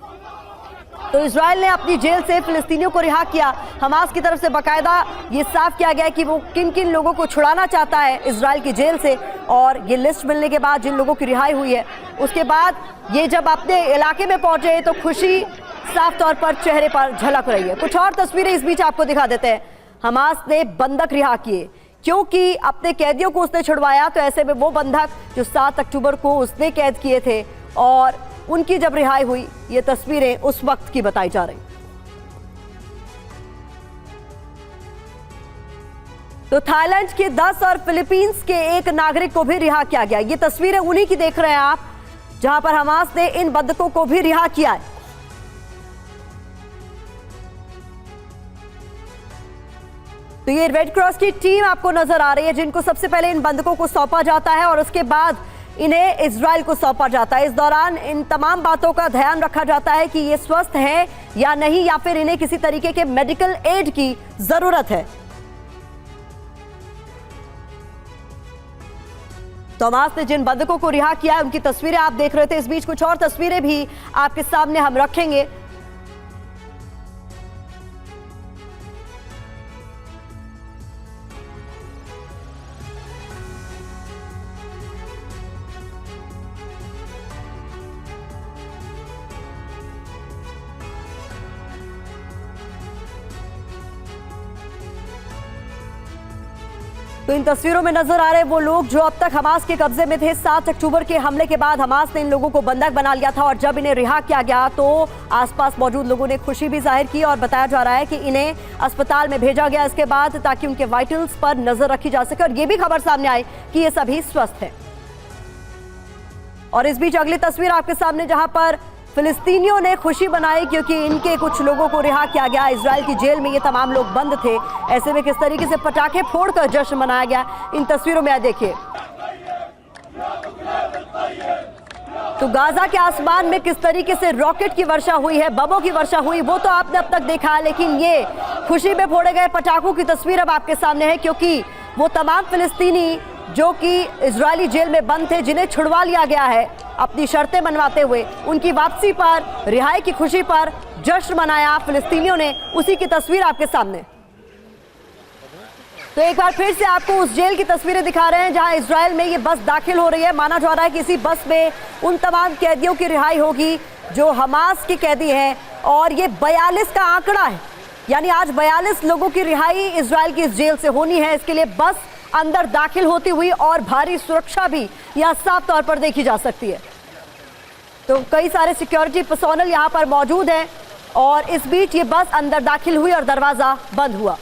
तो इजराइल ने अपनी जेल से फिलिस्तीनियों को रिहा किया। हमास की तरफ से बाकायदा ये साफ किया गया कि वो किन किन लोगों को छुड़ाना चाहता है इजराइल की जेल से। और ये लिस्ट मिलने के बाद जिन लोगों की रिहाई हुई है उसके बाद ये जब अपने इलाके में पहुंचे तो खुशी साफ तौर पर चेहरे पर झलक रही है। कुछ और तस्वीरें इस बीच आपको दिखा देते हैं। हमास ने बंधक रिहा किए क्योंकि अपने कैदियों को उसने छुड़वाया, तो ऐसे में वो बंधक जो 7 अक्टूबर को उसने कैद किए थे और उनकी जब रिहाई हुई, ये तस्वीरें उस वक्त की बताई जा रही। तो थाईलैंड के 10 और फिलीपींस के एक नागरिक को भी रिहा किया गया। ये तस्वीरें उन्हीं की देख रहे हैं आप, जहां पर हमास ने इन बंधकों को भी रिहा किया है। तो ये रेड क्रॉस की टीम आपको नजर आ रही है जिनको सबसे पहले इन बंधकों को सौंपा जाता है और उसके बाद इन्हें इजराइल को सौंपा जाता है। इस दौरान इन तमाम बातों का ध्यान रखा जाता है कि ये स्वस्थ हैं या नहीं, या फिर इन्हें किसी तरीके के मेडिकल एड की जरूरत है। तो हमास ने जिन बंधकों को रिहा किया है उनकी तस्वीरें आप देख रहे थे। इस बीच कुछ और तस्वीरें भी आपके सामने हम रखेंगे। तो इन तस्वीरों में नजर आ रहे वो लोग जो अब तक हमास के कब्जे में थे। 7 अक्टूबर के हमले के बाद हमास ने इन लोगों को बंधक बना लिया था और जब इन्हें रिहा किया गया तो आसपास मौजूद लोगों ने खुशी भी जाहिर की और बताया जा रहा है कि इन्हें अस्पताल में भेजा गया इसके बाद, ताकि उनके वाइटल्स पर नजर रखी जा सके। और ये भी खबर सामने आई कि ये सभी स्वस्थ हैं। और इस बीच अगली तस्वीर आपके सामने, जहां पर फिलिस्तीनियों ने खुशी मनाई क्योंकि इनके कुछ लोगों को रिहा किया गया। इजराइल की जेल में ये तमाम लोग बंद थे। ऐसे में किस तरीके से पटाखे फोड़कर जश्न मनाया गया, इन तस्वीरों में देखिए। तो गाजा के आसमान में किस तरीके से रॉकेट की वर्षा हुई है, बमों की वर्षा हुई, वो तो आपने अब तक देखा है, लेकिन ये खुशी में फोड़े गए पटाखों की तस्वीर अब आपके सामने है, क्योंकि वो तमाम फिलिस्तीनी जो कि इजरायली जेल में बंद थे, जिन्हें छुड़वा लिया गया है अपनी शर्तें मनवाते हुए, उनकी वापसी पर, रिहाई की खुशी पर जश्न मनाया फिलिस्तीनियों ने। उसी की तस्वीर आपके सामने। तो एक बार फिर से आपको उस जेल की तस्वीरें दिखा रहे हैं जहां इजराइल में ये बस दाखिल हो रही है। माना जा रहा है कि इसी बस में उन तमाम कैदियों की रिहाई होगी जो हमास के कैदी हैं और ये 42 का आंकड़ा है, यानी आज 42 लोगों की रिहाई इजराइल की इस जेल से होनी है। इसके लिए बस अंदर दाखिल होती हुई और भारी सुरक्षा भी यहां साफ तौर पर देखी जा सकती है। तो कई सारे सिक्योरिटी पर्सोनल यहां पर मौजूद हैं और इस बीच ये बस अंदर दाखिल हुई और दरवाजा बंद हुआ।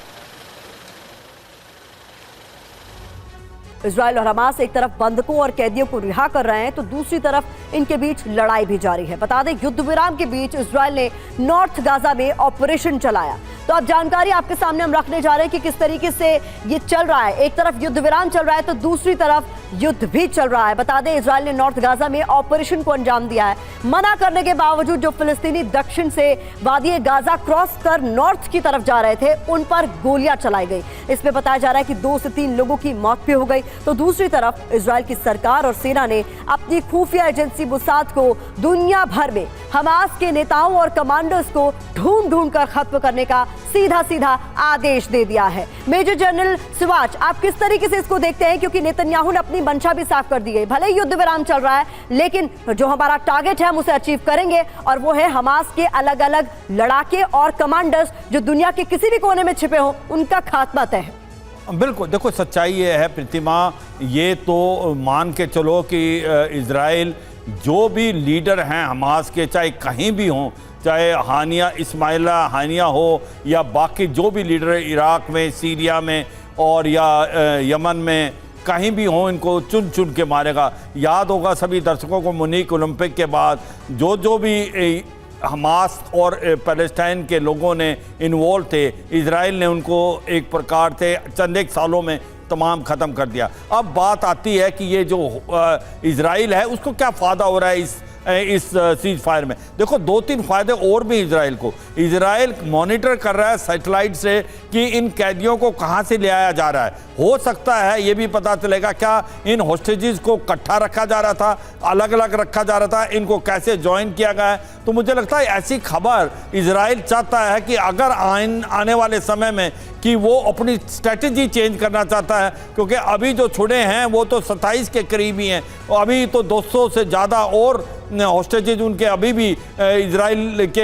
इजराइल और हमास एक तरफ बंधकों और कैदियों को रिहा कर रहे हैं तो दूसरी तरफ इनके बीच लड़ाई भी जारी है। बता दें, युद्ध विराम के बीच इजराइल ने नॉर्थ गाजा में ऑपरेशन चलाया। तो अब जानकारी आपके सामने हम रखने जा रहे हैं कि किस तरीके से ये चल रहा है। एक तरफ युद्ध विराम चल रहा है तो दूसरी तरफ युद्ध भी चल रहा है। बता दें, इजराइल ने नॉर्थ गाजा में ऑपरेशन को अंजाम दिया है। मना करने के बावजूद जो फिलिस्तीनी दक्षिण से वादी गाजा क्रॉस कर नॉर्थ की तरफ जा रहे थे उन पर गोलियां चलाई गई। इसमें बताया जा रहा है कि 2 से 3 लोगों की मौत भी हो गई। तो दूसरी तरफ इजराइल की सरकार और सेना ने अपनी खुफिया एजेंसी मोसाद को दुनिया भर में हमास के नेताओं और कमांडर्स को ढूंढ कर खत्म करने का सीधा आदेश दे दिया है। मेजर जनरल सिवाच, आप किस तरीके से इसको देखते हैं? क्योंकि नेतन्याहू ने अपनी मंशा भी साफ कर दी है। भले ही युद्ध विराम चल रहा है लेकिन जो हमारा टारगेट है हम उसे अचीव करेंगे और वो है हमास के अलग अलग लड़ाके और कमांडर्स जो दुनिया के किसी भी कोने में छिपे हों उनका खात्मा तय है। बिल्कुल, देखो सच्चाई ये है प्रतिमा, ये तो मान के चलो कि इजराइल जो भी लीडर हैं हमास के, चाहे कहीं भी हों, चाहे हानिया इस्माइला हानिया हो या बाकी जो भी लीडर इराक में, सीरिया में और या यमन में, कहीं भी हों, इनको चुन चुन के मारेगा। याद होगा सभी दर्शकों को मुनीक ओलंपिक के बाद जो भी हमास और पैलेस्टाइन के लोगों ने इन्वॉल्व थे, इजराइल ने उनको एक प्रकार से चंद एक सालों में तमाम ख़त्म कर दिया। अब बात आती है कि ये जो इजराइल है उसको क्या फ़ायदा हो रहा है इस सीज फायर में। देखो 2-3 फायदे और भी इजराइल को। इजराइल मॉनिटर कर रहा है सैटेलाइट से कि इन कैदियों को कहां से ले आया जा रहा है। हो सकता है ये भी पता चलेगा क्या इन होस्टेजेस को इकट्ठा रखा जा रहा था, अलग अलग रखा जा रहा था, इनको कैसे ज्वाइन किया गया है। तो मुझे लगता है ऐसी खबर इजराइल चाहता है कि अगर आने वाले समय में कि वो अपनी स्ट्रेटजी चेंज करना चाहता है, क्योंकि अभी जो छुड़े हैं वो तो 27 के करीब ही हैं और अभी तो 200 से ज़्यादा और हॉस्टेजेज उनके अभी भी इजराइल के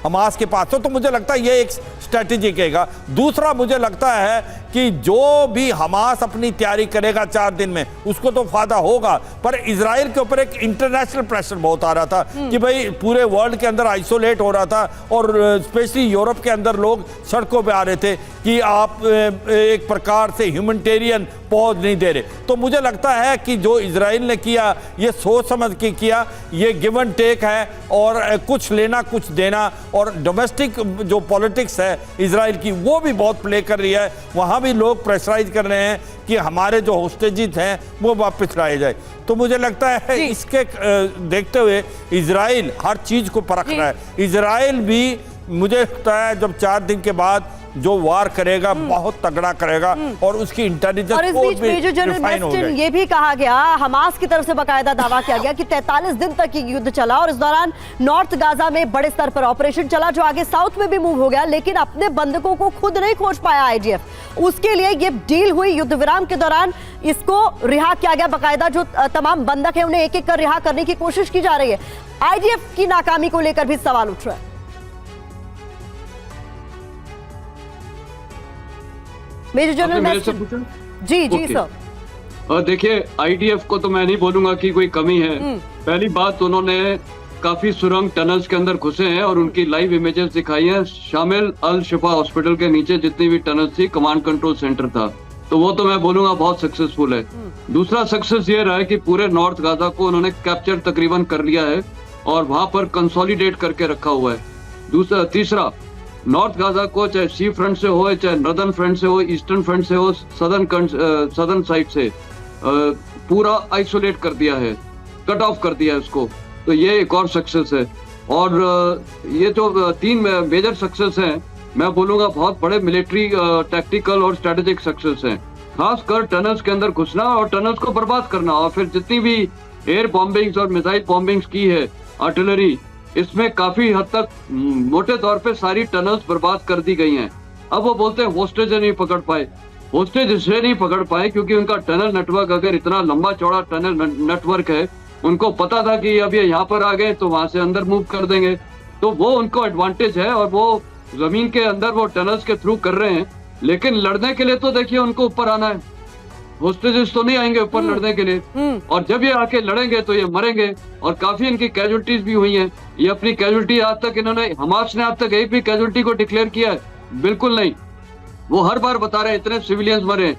हमास के पास हो। तो मुझे लगता है ये एक स्ट्रेटजी कहेगा। दूसरा मुझे लगता है कि जो भी हमास अपनी तैयारी करेगा 4 दिन में उसको तो फायदा होगा, पर इजराइल के ऊपर एक इंटरनेशनल प्रेशर बहुत आ रहा था कि भाई पूरे वर्ल्ड के अंदर आइसोलेट हो रहा था और स्पेशली यूरोप के अंदर लोग सड़कों पे आ रहे थे कि आप एक प्रकार से ह्यूमैनिटेरियन पहुंच नहीं दे रहे। तो मुझे लगता है कि जो इजराइल ने किया ये सोच समझ के किया, ये गिव एंड टेक है और कुछ लेना कुछ देना, और डोमेस्टिक जो पॉलिटिक्स है इजराइल की वो भी बहुत प्ले कर रही है। वहाँ भी लोग प्रेशराइज कर रहे हैं कि हमारे जो होस्टेजेस हैं वो वापस लाए जाए। तो मुझे लगता है इसके देखते हुए इजराइल हर चीज़ को परख रहा है। इजराइल भी मुझे लगता है जब 4 दिन के बाद जो वार करेगा बहुत तगड़ा करेगा और उसकी इंटेलिजेंस और इस बीच मेजर जनरल वेस्टन ये भी कहा गया, हमास की तरफ से बाकायदा दावा किया गया कि 43 दिन तक ये युद्ध चला और इस दौरान नॉर्थ गाजा में बड़े स्तर पर ऑपरेशन चला जो आगे साउथ में भी मूव हो गया, लेकिन अपने बंधकों को खुद नहीं खोज पाया आईडीएफ। उसके लिए ये डील हुई युद्ध विराम के दौरान, इसको रिहा किया गया। बाकायदा जो तमाम बंधक है उन्हें एक एक कर रिहा करने की कोशिश की जा रही है। आईडीएफ की नाकामी को लेकर भी सवाल उठ रहा है। मेजर जनरल वेस्टन जी सर। देखिए आईडीएफ को तो मैं नहीं बोलूंगा कि कोई कमी है। पहली बात, उन्होंने काफी सुरंग टनल्स के अंदर घुसे हैं और उनकी लाइव इमेजेस दिखाई हैं। शामिल अल शिफा हॉस्पिटल के नीचे जितनी भी टनल्स थी, कमांड कंट्रोल सेंटर था, तो वो तो मैं बोलूंगा बहुत सक्सेसफुल है। दूसरा सक्सेस ये रहा है कि पूरे नॉर्थ गाजा को उन्होंने कैप्चर तकरीबन कर लिया है और वहां पर कंसोलिडेट करके रखा हुआ है। तीसरा, नॉर्थ गाजा को चाहे सी फ्रंट से हो, चाहे नॉर्दर्न फ्रंट से हो, ईस्टर्न फ्रंट से हो, सदर्न साइड से पूरा आइसोलेट कर दिया है, कट ऑफ कर दिया है उसको। तो ये एक और सक्सेस है। और ये जो 3 मेजर सक्सेस हैं, मैं बोलूंगा बहुत बड़े मिलिट्री, टैक्टिकल और स्ट्रेटेजिक सक्सेस हैं। खासकर टनल्स के अंदर घुसना और टनल्स को बर्बाद करना, और फिर जितनी भी एयर बॉम्बिंग्स और मिसाइल बॉम्बिंग्स की है आर्टिलरी, इसमें काफी हद तक मोटे तौर पे सारी टनल्स बर्बाद कर दी गई हैं। अब वो बोलते हैं होस्टेज नहीं पकड़ पाए। होस्टेज इसलिए नहीं पकड़ पाए क्योंकि उनका टनल नेटवर्क, अगर इतना लंबा चौड़ा टनल नेटवर्क है, उनको पता था कि अब ये यहाँ पर आ गए तो वहां से अंदर मूव कर देंगे, तो वो उनको एडवांटेज है और वो जमीन के अंदर वो टनल्स के थ्रू कर रहे हैं। लेकिन लड़ने के लिए तो देखिए उनको ऊपर आना है, होस्टेजेस तो नहीं आएंगे ऊपर लड़ने के लिए। और जब ये आके लड़ेंगे तो ये मरेंगे, और काफी इनकी कैजुअलिटीज भी हुई हैं। ये अपनी कैजुअलिटी आज तक इन्होंने, हमास ने आज तक एक भी कैजुअलिटी को डिक्लेयर किया है? बिल्कुल नहीं। वो हर बार बता रहे हैं इतने सिविलियंस मरे,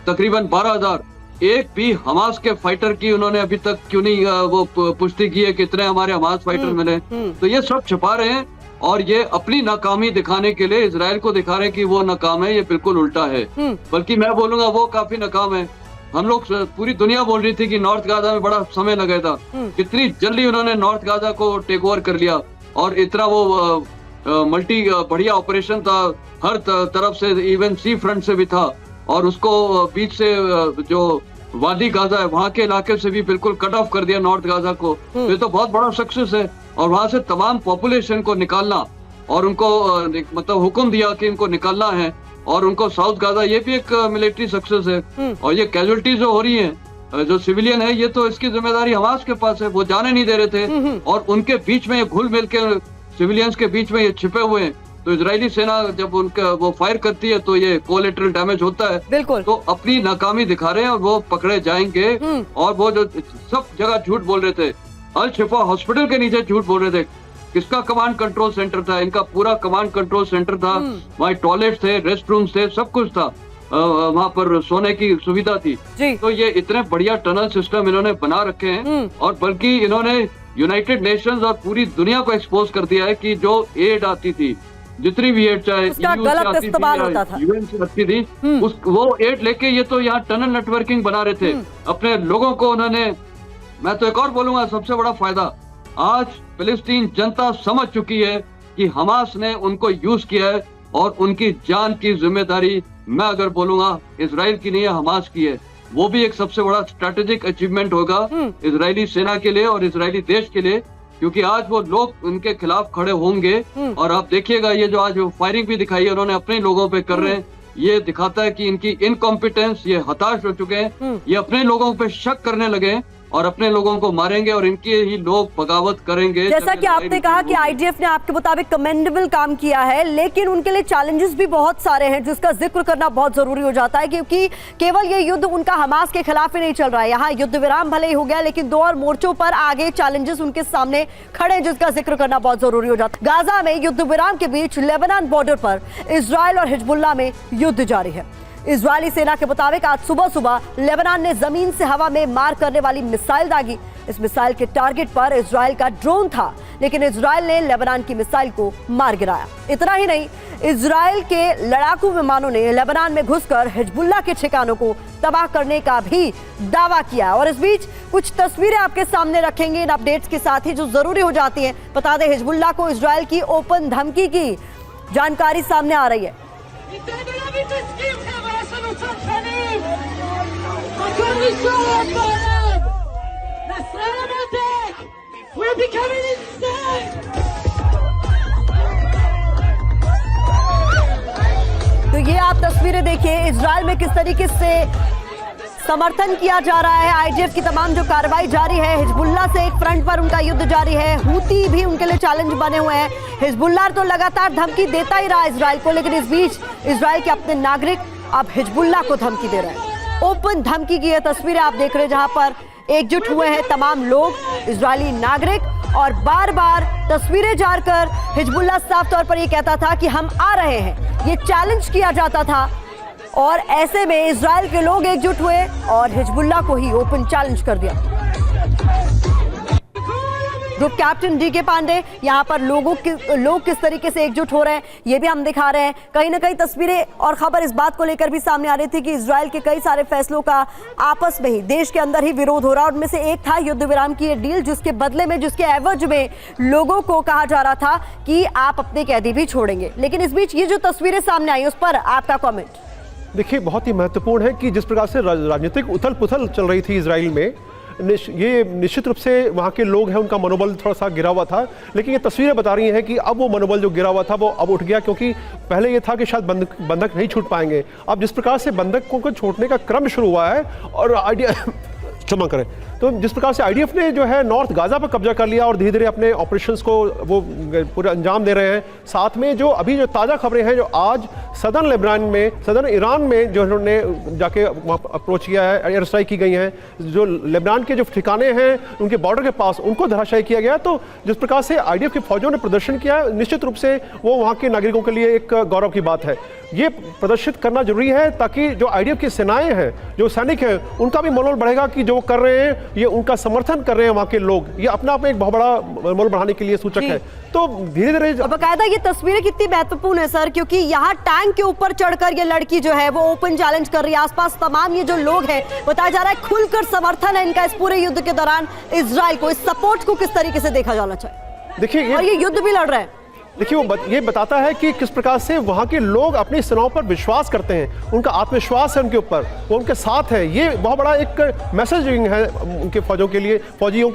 तकरीबन 12,000। एक भी हमास के फाइटर की उन्होंने अभी तक क्यों नहीं वो पुष्टि की है कितने हमारे हमास फाइटर मिले। तो ये सब छुपा रहे हैं और ये अपनी नाकामी दिखाने के लिए इजराइल को दिखा रहे हैं कि वो नाकाम है। ये बिल्कुल उल्टा है, बल्कि मैं बोलूंगा वो काफी नाकाम है। हम लोग पूरी दुनिया बोल रही थी कि नॉर्थ गाजा में बड़ा समय लगा था, कितनी जल्दी उन्होंने नॉर्थ गाजा को टेक ओवर कर लिया और इतना वो मल्टी बढ़िया ऑपरेशन था, हर तरफ से, इवन सी फ्रंट से भी था और उसको बीच से जो वादी गाजा है वहां के इलाके से भी बिल्कुल कट ऑफ कर दिया नॉर्थ गाजा को। ये तो बहुत बड़ा सक्सेस है और वहां से तमाम पॉपुलेशन को निकालना और उनको मतलब हुक्म दिया कि इनको निकालना है और उनको साउथ गाजा, ये भी एक मिलिट्री सक्सेस है। और ये कैजुअलिटीज जो हो रही है जो सिविलियन है, ये तो इसकी जिम्मेदारी हमास के पास है, वो जाने नहीं दे रहे थे और उनके बीच में ये घुल मिल के सिविलियंस के बीच में ये छिपे हुए हैं। तो इजरायली सेना जब उनका वो फायर करती है तो ये कोलेटरल डैमेज होता है। बिल्कुल। तो अपनी नाकामी दिखा रहे हैं और वो पकड़े जाएंगे। और वो जो सब जगह झूठ बोल रहे थे, अल शिफा हॉस्पिटल के नीचे झूठ बोल रहे थे, किसका कमांड कंट्रोल सेंटर था? इनका पूरा कमांड कंट्रोल सेंटर था, वहाँ टॉयलेट थे, रेस्ट रूम थे, सब कुछ था, वहाँ पर सोने की सुविधा थी। तो ये इतने बढ़िया टनल सिस्टम इन्होंने बना रखे हैं और बल्कि इन्होंने यूनाइटेड नेशंस और पूरी दुनिया को एक्सपोज कर दिया है कि जो एड आती थी, जितनी भी एड चाहे उसका गलत इस्तेमाल होता था, यूएन से आती थी, वो एड लेके ये तो यहाँ टनल नेटवर्किंग बना रहे थे अपने लोगों को। उन्होंने, मैं तो एक और बोलूंगा, सबसे बड़ा फायदा आज फिलिस्तीन जनता समझ चुकी है कि हमास ने उनको यूज किया है और उनकी जान की जिम्मेदारी, मैं अगर बोलूंगा, इजराइल की नहीं है, हमास की है। वो भी एक सबसे बड़ा स्ट्रेटेजिक अचीवमेंट होगा इजरायली सेना के लिए और इजरायली देश के लिए, क्योंकि आज वो लोग उनके खिलाफ खड़े होंगे। और आप देखिएगा ये जो आज फायरिंग भी दिखाई है उन्होंने अपने लोगों पे कर रहे हैं, ये दिखाता है कि इनकी इनकॉम्पिटेंस, ये हताश हो चुके हैं, ये अपने लोगों पे शक करने लगे हैं और अपने लोगों को मारेंगे और इनके ही लोग बगावत करेंगे। जैसा कि आपने कहा कि आईडीएफ ने आपके मुताबिक कमेंडेबल काम किया है, लेकिन उनके लिए चैलेंजेस भी बहुत सारे हैं जिसका जिक्र करना बहुत जरूरी हो जाता है, क्योंकि केवल ये युद्ध उनका हमास के खिलाफ ही नहीं चल रहा है। यहाँ युद्ध विराम भले ही हो गया, लेकिन 2 और मोर्चों पर आगे चैलेंजेस उनके सामने खड़े हैं जिसका जिक्र करना बहुत जरूरी हो जाता है। गाजा में युद्ध विराम के बीच लेबनान बॉर्डर पर इजराइल और हिजबुल्लाह में युद्ध जारी है। इजरायली सेना के मुताबिक आज सुबह लेबनान ने जमीन से हवा में मार करने वाली मिसाइल दागी। इस मिसाइल के टारगेट पर इजराइल का ड्रोन था, लेकिन इजराइल ने लेबनान की मिसाइल को मार गिराया। इतना ही नहीं, इजराइल के लड़ाकू विमानों ने लेबनान में घुसकर हिजबुल्लाह के ठिकानों को तबाह करने का भी दावा किया। और इस बीच कुछ तस्वीरें आपके सामने रखेंगे इन अपडेट्स के साथ ही जो जरूरी हो जाती हैं। बता दें, हिजबुल्लाह को इजराइल की ओपन धमकी की जानकारी सामने आ रही है। तो ये आप तस्वीरें देखिए, इजराइल में किस तरीके से समर्थन किया जा रहा है। आईडीएफ की तमाम जो कार्रवाई जारी है, हिजबुल्लाह से एक फ्रंट पर उनका युद्ध जारी है, हूती भी उनके लिए चैलेंज बने हुए हैं। हिजबुल्लाह तो लगातार धमकी देता ही रहा इजराइल को, लेकिन इस बीच इजराइल के अपने नागरिक अब हिजबुल्लाह को धमकी दे रहे हैं। ओपन धमकी की ये तस्वीरें आप देख रहे हैं, जहां पर एकजुट हुए हैं तमाम लोग, इजरायली नागरिक, और बार बार तस्वीरें जार कर हिजबुल्लाह साफ तौर पर ये कहता था कि हम आ रहे हैं, ये चैलेंज किया जाता था। और ऐसे में इजराइल के लोग एकजुट हुए और हिजबुल्लाह को ही ओपन चैलेंज कर दिया। ग्रुप कैप्टन डीके पांडे, यहाँ पर लोग किस तरीके से एकजुट हो रहे हैं ये भी हम दिखा रहे हैं। कहीं ना कहीं तस्वीरें और खबर इस बात को लेकर भी सामने आ रही थी कि इजराइल के कई सारे फैसलों का आपस में ही देश के अंदर ही विरोध हो रहा है। उनमें से एक था युद्ध विराम की ये डील, जिसके बदले में, जिसके एवज में लोगों को कहा जा रहा था कि आप अपने कैदी भी छोड़ेंगे। लेकिन इस बीच ये जो तस्वीरें सामने आई, उस पर आपका कॉमेंट? देखिए, बहुत ही महत्वपूर्ण है कि जिस प्रकार से राजनीतिक उथल पुथल चल रही थी इजराइल में, ये निश्चित रूप से वहाँ के लोग हैं उनका मनोबल थोड़ा सा गिरा हुआ था। लेकिन ये तस्वीरें बता रही हैं कि अब वो मनोबल जो गिरा हुआ था वो अब उठ गया, क्योंकि पहले ये था कि शायद बंधक नहीं छूट पाएंगे। अब जिस प्रकार से बंधकों को छोड़ने का क्रम शुरू हुआ है और आइडिया क्षमा करें, तो जिस प्रकार से आईडीएफ ने जो है नॉर्थ गाजा पर कब्जा कर लिया और धीरे धीरे अपने ऑपरेशंस को वो पूरा अंजाम दे रहे हैं, साथ में जो अभी जो ताज़ा खबरें हैं जो आज सदर्न ईरान में जो उन्होंने जाके अप्रोच किया है, एयर स्ट्राइक की गई हैं, जो लेबनान के जो ठिकाने हैं उनके बॉर्डर के पास उनको धराशायी किया गया। तो जिस प्रकार से आईडीएफ की फौजों ने प्रदर्शन किया, निश्चित रूप से वो वहाँ के नागरिकों के लिए एक गौरव की बात है। ये प्रदर्शित करना जरूरी है ताकि जो आईडीएफ की सेनाएं हैं, जो सैनिक हैं, उनका भी मनोबल बढ़ेगा कि जो कर रहे हैं ये उनका समर्थन कर रहे हैं वहाँ के लोग। ये अपने आप में एक बहुत बड़ा मनोबल बढ़ाने के लिए सूचक है। तो धीरे धीरे बकायदा ये तस्वीरें कितनी महत्वपूर्ण है सर, क्योंकि यहाँ टैंक के ऊपर चढ़कर ये लड़की जो है वो ओपन चैलेंज कर रही है। आसपास तमाम ये जो लोग हैं, बताया जा रहा है खुलकर समर्थन है इनका इस पूरे युद्ध के दौरान इजराइल को। इस सपोर्ट को किस तरीके से देखा जाना चाहिए? देखिए, और ये युद्ध भी लड़ रहे हैं। देखिए वो ये बताता है कि किस प्रकार से वहाँ के लोग अपनी सेनाओं पर विश्वास करते हैं, उनका आत्मविश्वास है उनके ऊपर, वो उनके साथ है। ये बहुत बड़ा एक मैसेजिंग है उनके फौजियों के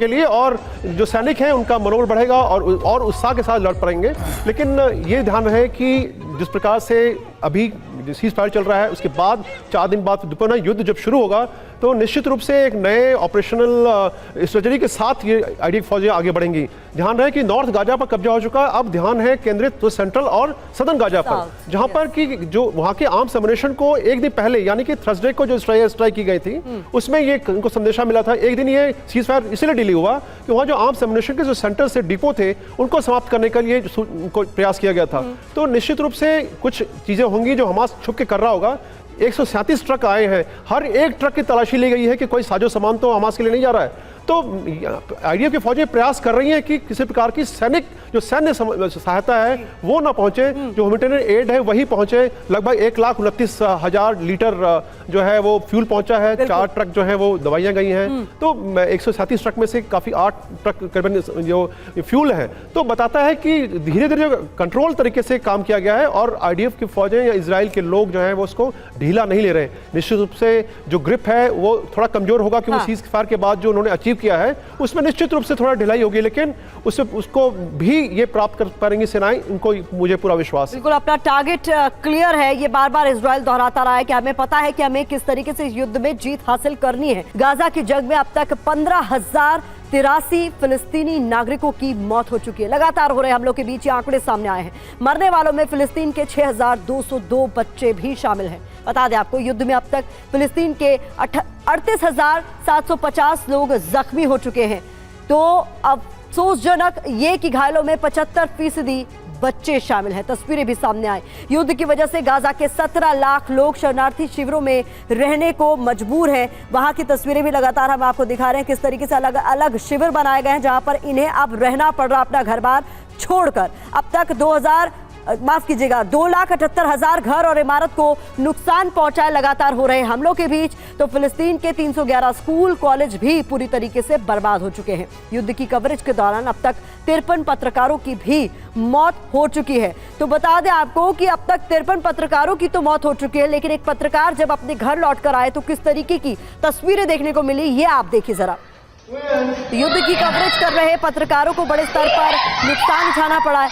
लिए, और जो सैनिक हैं उनका मनोबल बढ़ेगा और उत्साह के साथ लड़ पड़ेंगे। लेकिन ये ध्यान रहे कि जिस प्रकार से अभी सीज फायर चल रहा है, उसके बाद 4 दिन बाद दोपहर युद्ध जब शुरू होगा तो निश्चित रूप से एक नए ऑपरेशनल स्ट्रेटजी के साथ ये आईडीएफ फौजें आगे बढ़ेंगी। ध्यान रहे कि नॉर्थ गाजा पर कब्जा हो चुका, अब ध्यान है केंद्रित तो सेंट्रल और सदर्न गाजा पर, जहां पर कि जो वहां के आर्म्स एमुनेशन को एक दिन पहले यानी कि थर्सडे को जो स्ट्राइक की गई थी उसमें ये उनको संदेशा मिला था। एक दिन ये सीज फायर इसलिए डिले हुआ कि वहां जो आर्म्स एमुनेशन के जो सेंटर से डिपो थे उनको समाप्त करने के लिए उनको प्रयास किया गया था। तो निश्चित रूप से कुछ चीजें होंगी जो हमास छुप के कर रहा होगा। 137 ट्रक आए हैं, हर एक ट्रक की तलाशी ली गई है कि कोई साजो सामान तो हमास के लिए नहीं जा रहा है। तो आईडीएफ की फौजें प्रयास कर रही हैं कि किसी प्रकार की जो सैन्य सहायता है वो ना पहुंचे, जो ह्यूमैनिटेरियन एड है वही पहुंचे। लगभग 1,29,000 लीटर जो है वो फ्यूल पहुंचा है, 4 ट्रक जो है वो दवाइयां गई हैं। तो 137 ट्रक में से काफी 8 ट्रक करीबन जो फ्यूल है, तो बताता है कि धीरे धीरे कंट्रोल तरीके से काम किया गया है और आईडीएफ की फौजें या इजराइल के लोग जो है वो उसको ढीला नहीं ले रहे। निश्चित रूप से जो ग्रिप है वो थोड़ा कमजोर होगा कि वो सीज फायर के बाद जो उन्होंने अचीव किया है उसमें निश्चित रूप से थोड़ा ढिलाई होगी, लेकिन उसको भी ये प्राप्त कर पाएंगी सेनाएं, उनको मुझे पूरा विश्वास है। बिल्कुल, अपना टारगेट क्लियर है। ये बार बार इजराइल दोहराता रहा है कि हमें पता है कि हमें किस तरीके से इस युद्ध में जीत हासिल करनी है। गाजा की जंग में अब तक 15,083 फिलिस्तीनी नागरिकों की मौत हो चुकी है। लगातार हो रहे हमलों के बीच ये आंकड़े सामने आए हैं। मरने वालों में फिलिस्तीन के 6,202 बच्चे भी शामिल हैं। बता दें आपको, युद्ध में अब तक फिलिस्तीन के 38,750 लोग जख्मी हो चुके हैं। तो अफसोसजनक ये कि घायलों में 75% बच्चे शामिल हैं। तस्वीरें भी सामने आए। युद्ध की वजह से गाजा के 17 लाख लोग शरणार्थी शिविरों में रहने को मजबूर हैं। वहां की तस्वीरें भी लगातार हम आपको दिखा रहे हैं, किस तरीके से अलग अलग शिविर बनाए गए हैं जहां पर इन्हें अब रहना पड़ रहा अपना घर बार छोड़कर। अब तक 2,78,000 घर और इमारत को नुकसान पहुंचाए लगातार हो रहे हमलों के बीच। तो फिलिस्तीन के 311 स्कूल कॉलेज भी पूरी तरीके से बर्बाद हो चुके हैं। युद्ध की कवरेज के दौरान अब तक 53 पत्रकारों की भी मौत हो चुकी है। तो बता दें आपको कि अब तक 53 पत्रकारों की तो मौत हो चुकी है, लेकिन एक पत्रकार जब अपने घर लौटकर आए तो किस तरीके की तस्वीरें देखने को मिली, ये आप देखिए जरा। युद्ध की कवरेज कर रहे पत्रकारों को बड़े स्तर पर नुकसान उठाना पड़ा है।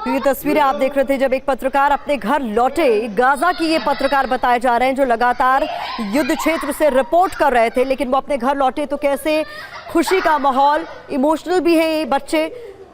ये तस्वीरें आप देख रहे थे जब एक पत्रकार अपने घर लौटे। गाजा की ये पत्रकार बताए जा रहे हैं जो लगातार युद्ध क्षेत्र से रिपोर्ट कर रहे थे, लेकिन वो अपने घर लौटे तो कैसे खुशी का माहौल, इमोशनल भी है ये बच्चे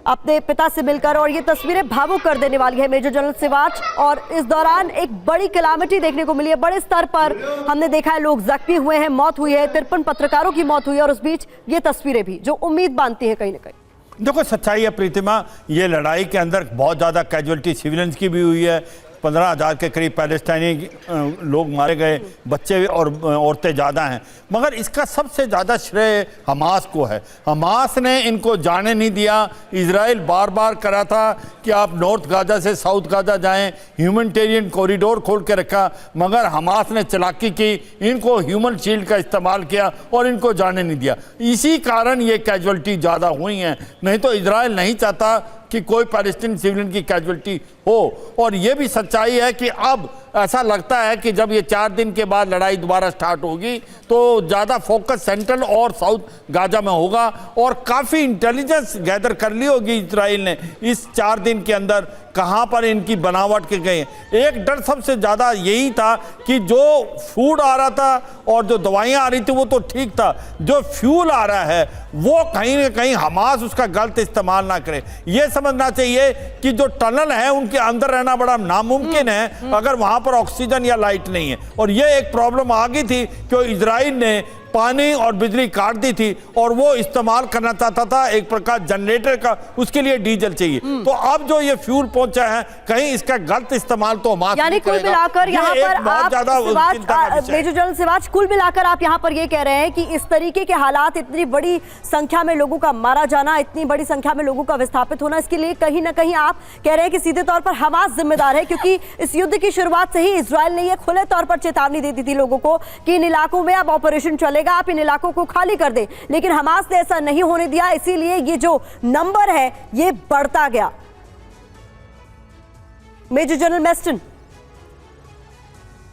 अपने पिता से मिलकर, और ये तस्वीरें भावुक कर देने वाली है मेजर जनरल सिवाच। और इस दौरान एक बड़ी कैलामिटी देखने को मिली है, बड़े स्तर पर हमने देखा है लोग जख्मी हुए हैं, मौत हुई है, 53 पत्रकारों की मौत हुई है। और उस बीच ये तस्वीरें भी जो उम्मीद बांधती है कहीं ना कहीं। देखो सच्चाई है प्रीतिमा, ये लड़ाई के अंदर बहुत ज़्यादा कैजुअलिटी सिविलियंस की भी हुई है, 15,000 के करीब पैलेस्टाइनी लोग मारे गए, बच्चे और औरतें ज़्यादा हैं। मगर इसका सबसे ज़्यादा श्रेय हमास को है। हमास ने इनको जाने नहीं दिया। इजराइल बार बार करा था कि आप नॉर्थ गाजा से साउथ गाजा जाएं, ह्यूमैनिटेरियन कॉरिडोर खोल के रखा, मगर हमास ने चालाकी की, इनको ह्यूमन शील्ड का इस्तेमाल किया और इनको जाने नहीं दिया। इसी कारण ये कैजुअल्टी ज़्यादा हुई हैं, नहीं तो इजराइल नहीं चाहता कि कोई पैलेस्टीन सिविलियन की कैजुअल्टी हो। और ये भी सच्चाई है कि अब ऐसा लगता है कि जब ये 4 दिन के बाद लड़ाई दोबारा स्टार्ट होगी तो ज़्यादा फोकस सेंट्रल और साउथ गाजा में होगा। और काफ़ी इंटेलिजेंस गैदर कर ली होगी इजराइल ने इस 4 दिन के अंदर, कहाँ पर इनकी बनावट के गए। एक डर सबसे ज़्यादा यही था कि जो फूड आ रहा था और जो दवाइयाँ आ रही थी वो तो ठीक था, जो फ्यूल आ रहा है वो कहीं ना कहीं हमास उसका गलत इस्तेमाल ना करे। ये समझना चाहिए कि जो टनल है उनके अंदर रहना बड़ा नामुमकिन है अगर वहाँ पर ऑक्सीजन या लाइट नहीं है। और ये एक प्रॉब्लम आ गई थी कि इजराइल ने पानी और बिजली काट दी थी और वो इस्तेमाल करना चाहता था एक प्रकार जनरेटर का, उसके लिए डीजल चाहिए। तो अब जो ये फ्यूल पहुंचा है कहीं इसका गलत इस्तेमाल तो हमारे, यानी कुल मिलाकर यहाँ पर आप मेजर जनरल सिवाज, कुल मिलाकर आप यहाँ पर ये कह रहे हैं कि इस तरीके के हालात, इतनी बड़ी संख्या में लोगों का मारा जाना, इतनी बड़ी संख्या में लोगों का विस्थापित होना, इसके लिए कहीं ना कहीं आप कह रहे हैं कि सीधे तौर पर हमास जिम्मेदार है, क्योंकि इस युद्ध की शुरुआत से ही इजराइल ने यह खुले तौर पर चेतावनी दे दी थी लोगों को कि इन इलाकों में अब ऑपरेशन चले, आप इन इलाकों को खाली कर दें। लेकिन हमास ने ऐसा नहीं होने दिया, इसीलिए ये जो नंबर है ये बढ़ता गया। मेजर जनरल मेस्टन,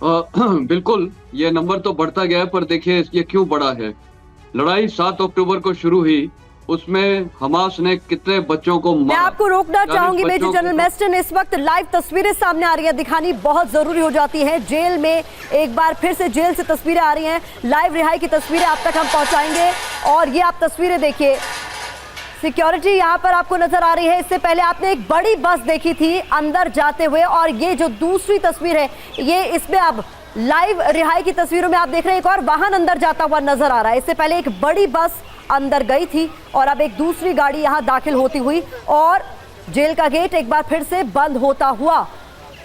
बिल्कुल ये नंबर तो बढ़ता गया है, पर देखिए ये क्यों बढ़ा है। लड़ाई 7 अक्टूबर को शुरू हुई, उसमें हमास ने कितने बच्चों को मारा। मैं आपको रोकना चाहूंगी मेजर जनरल मेस्टन, इस वक्त लाइव तस्वीरें सामने आ रही हैं, दिखानी बहुत जरूरी हो जाती है। जेल में एक बार फिर से जेल से तस्वीरें आ रही हैं, लाइव रिहाई की तस्वीरें आप तक हम पहुंचाएंगे। और ये आप तस्वीरें देखिए, सिक्योरिटी यहाँ पर आपको नजर आ रही है। इससे पहले आपने एक बड़ी बस देखी थी अंदर जाते हुए, और ये जो दूसरी तस्वीर है ये इसमें अब लाइव रिहाई की तस्वीरों में आप देख रहे हैं एक और वाहन अंदर जाता हुआ नजर आ रहा है। इससे पहले एक बड़ी बस अंदर गई थी और अब एक दूसरी गाड़ी यहां दाखिल होती हुई और जेल का गेट एक बार फिर से बंद होता हुआ।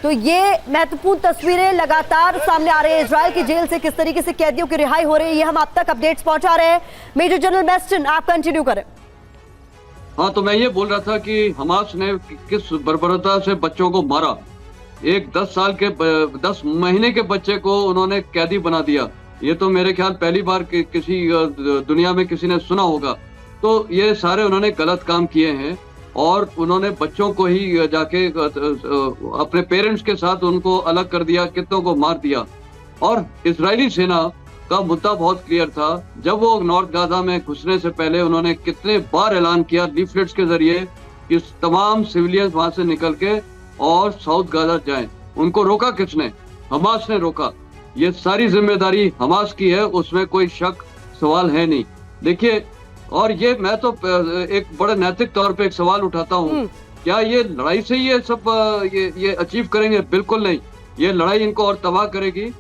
तो ये महत्वपूर्ण तस्वीरें लगातार सामने आ रही है इजराइल की जेल से, किस तरीके से कैदियों की रिहाई हो रही है, ये हम आप तक अपडेट्स पहुंचा रहे हैं। मेजर जनरल मेस्टन, आप कंटिन्यू करें। हाँ, तो मैं ये बोल रहा था कि हमास ने किस बर्बरता से बच्चों को मारा। एक 10 महीने के बच्चे को उन्होंने कैदी बना दिया। ये तो मेरे ख्याल पहली बार किसी दुनिया में किसी ने सुना होगा। तो ये सारे उन्होंने गलत काम किए हैं और उन्होंने बच्चों को ही जाके अपने पेरेंट्स के साथ उनको अलग कर दिया, कितनों को मार दिया। और इजरायली सेना का मुद्दा बहुत क्लियर था। जब वो नॉर्थ गाजा में घुसने से पहले उन्होंने कितने बार ऐलान किया लीफलेट्स के जरिए कि तमाम सिविलियंस वहां से निकल के और साउथ गाजा जाएं। उनको रोका किसने? हमास ने रोका। ये सारी जिम्मेदारी हमास की है, उसमें कोई शक सवाल है नहीं। देखिए, और ये मैं तो एक बड़े नैतिक तौर पे एक सवाल उठाता हूँ, क्या ये लड़ाई से ये सब ये अचीव करेंगे? बिल्कुल नहीं। ये लड़ाई इनको और तबाह करेगी।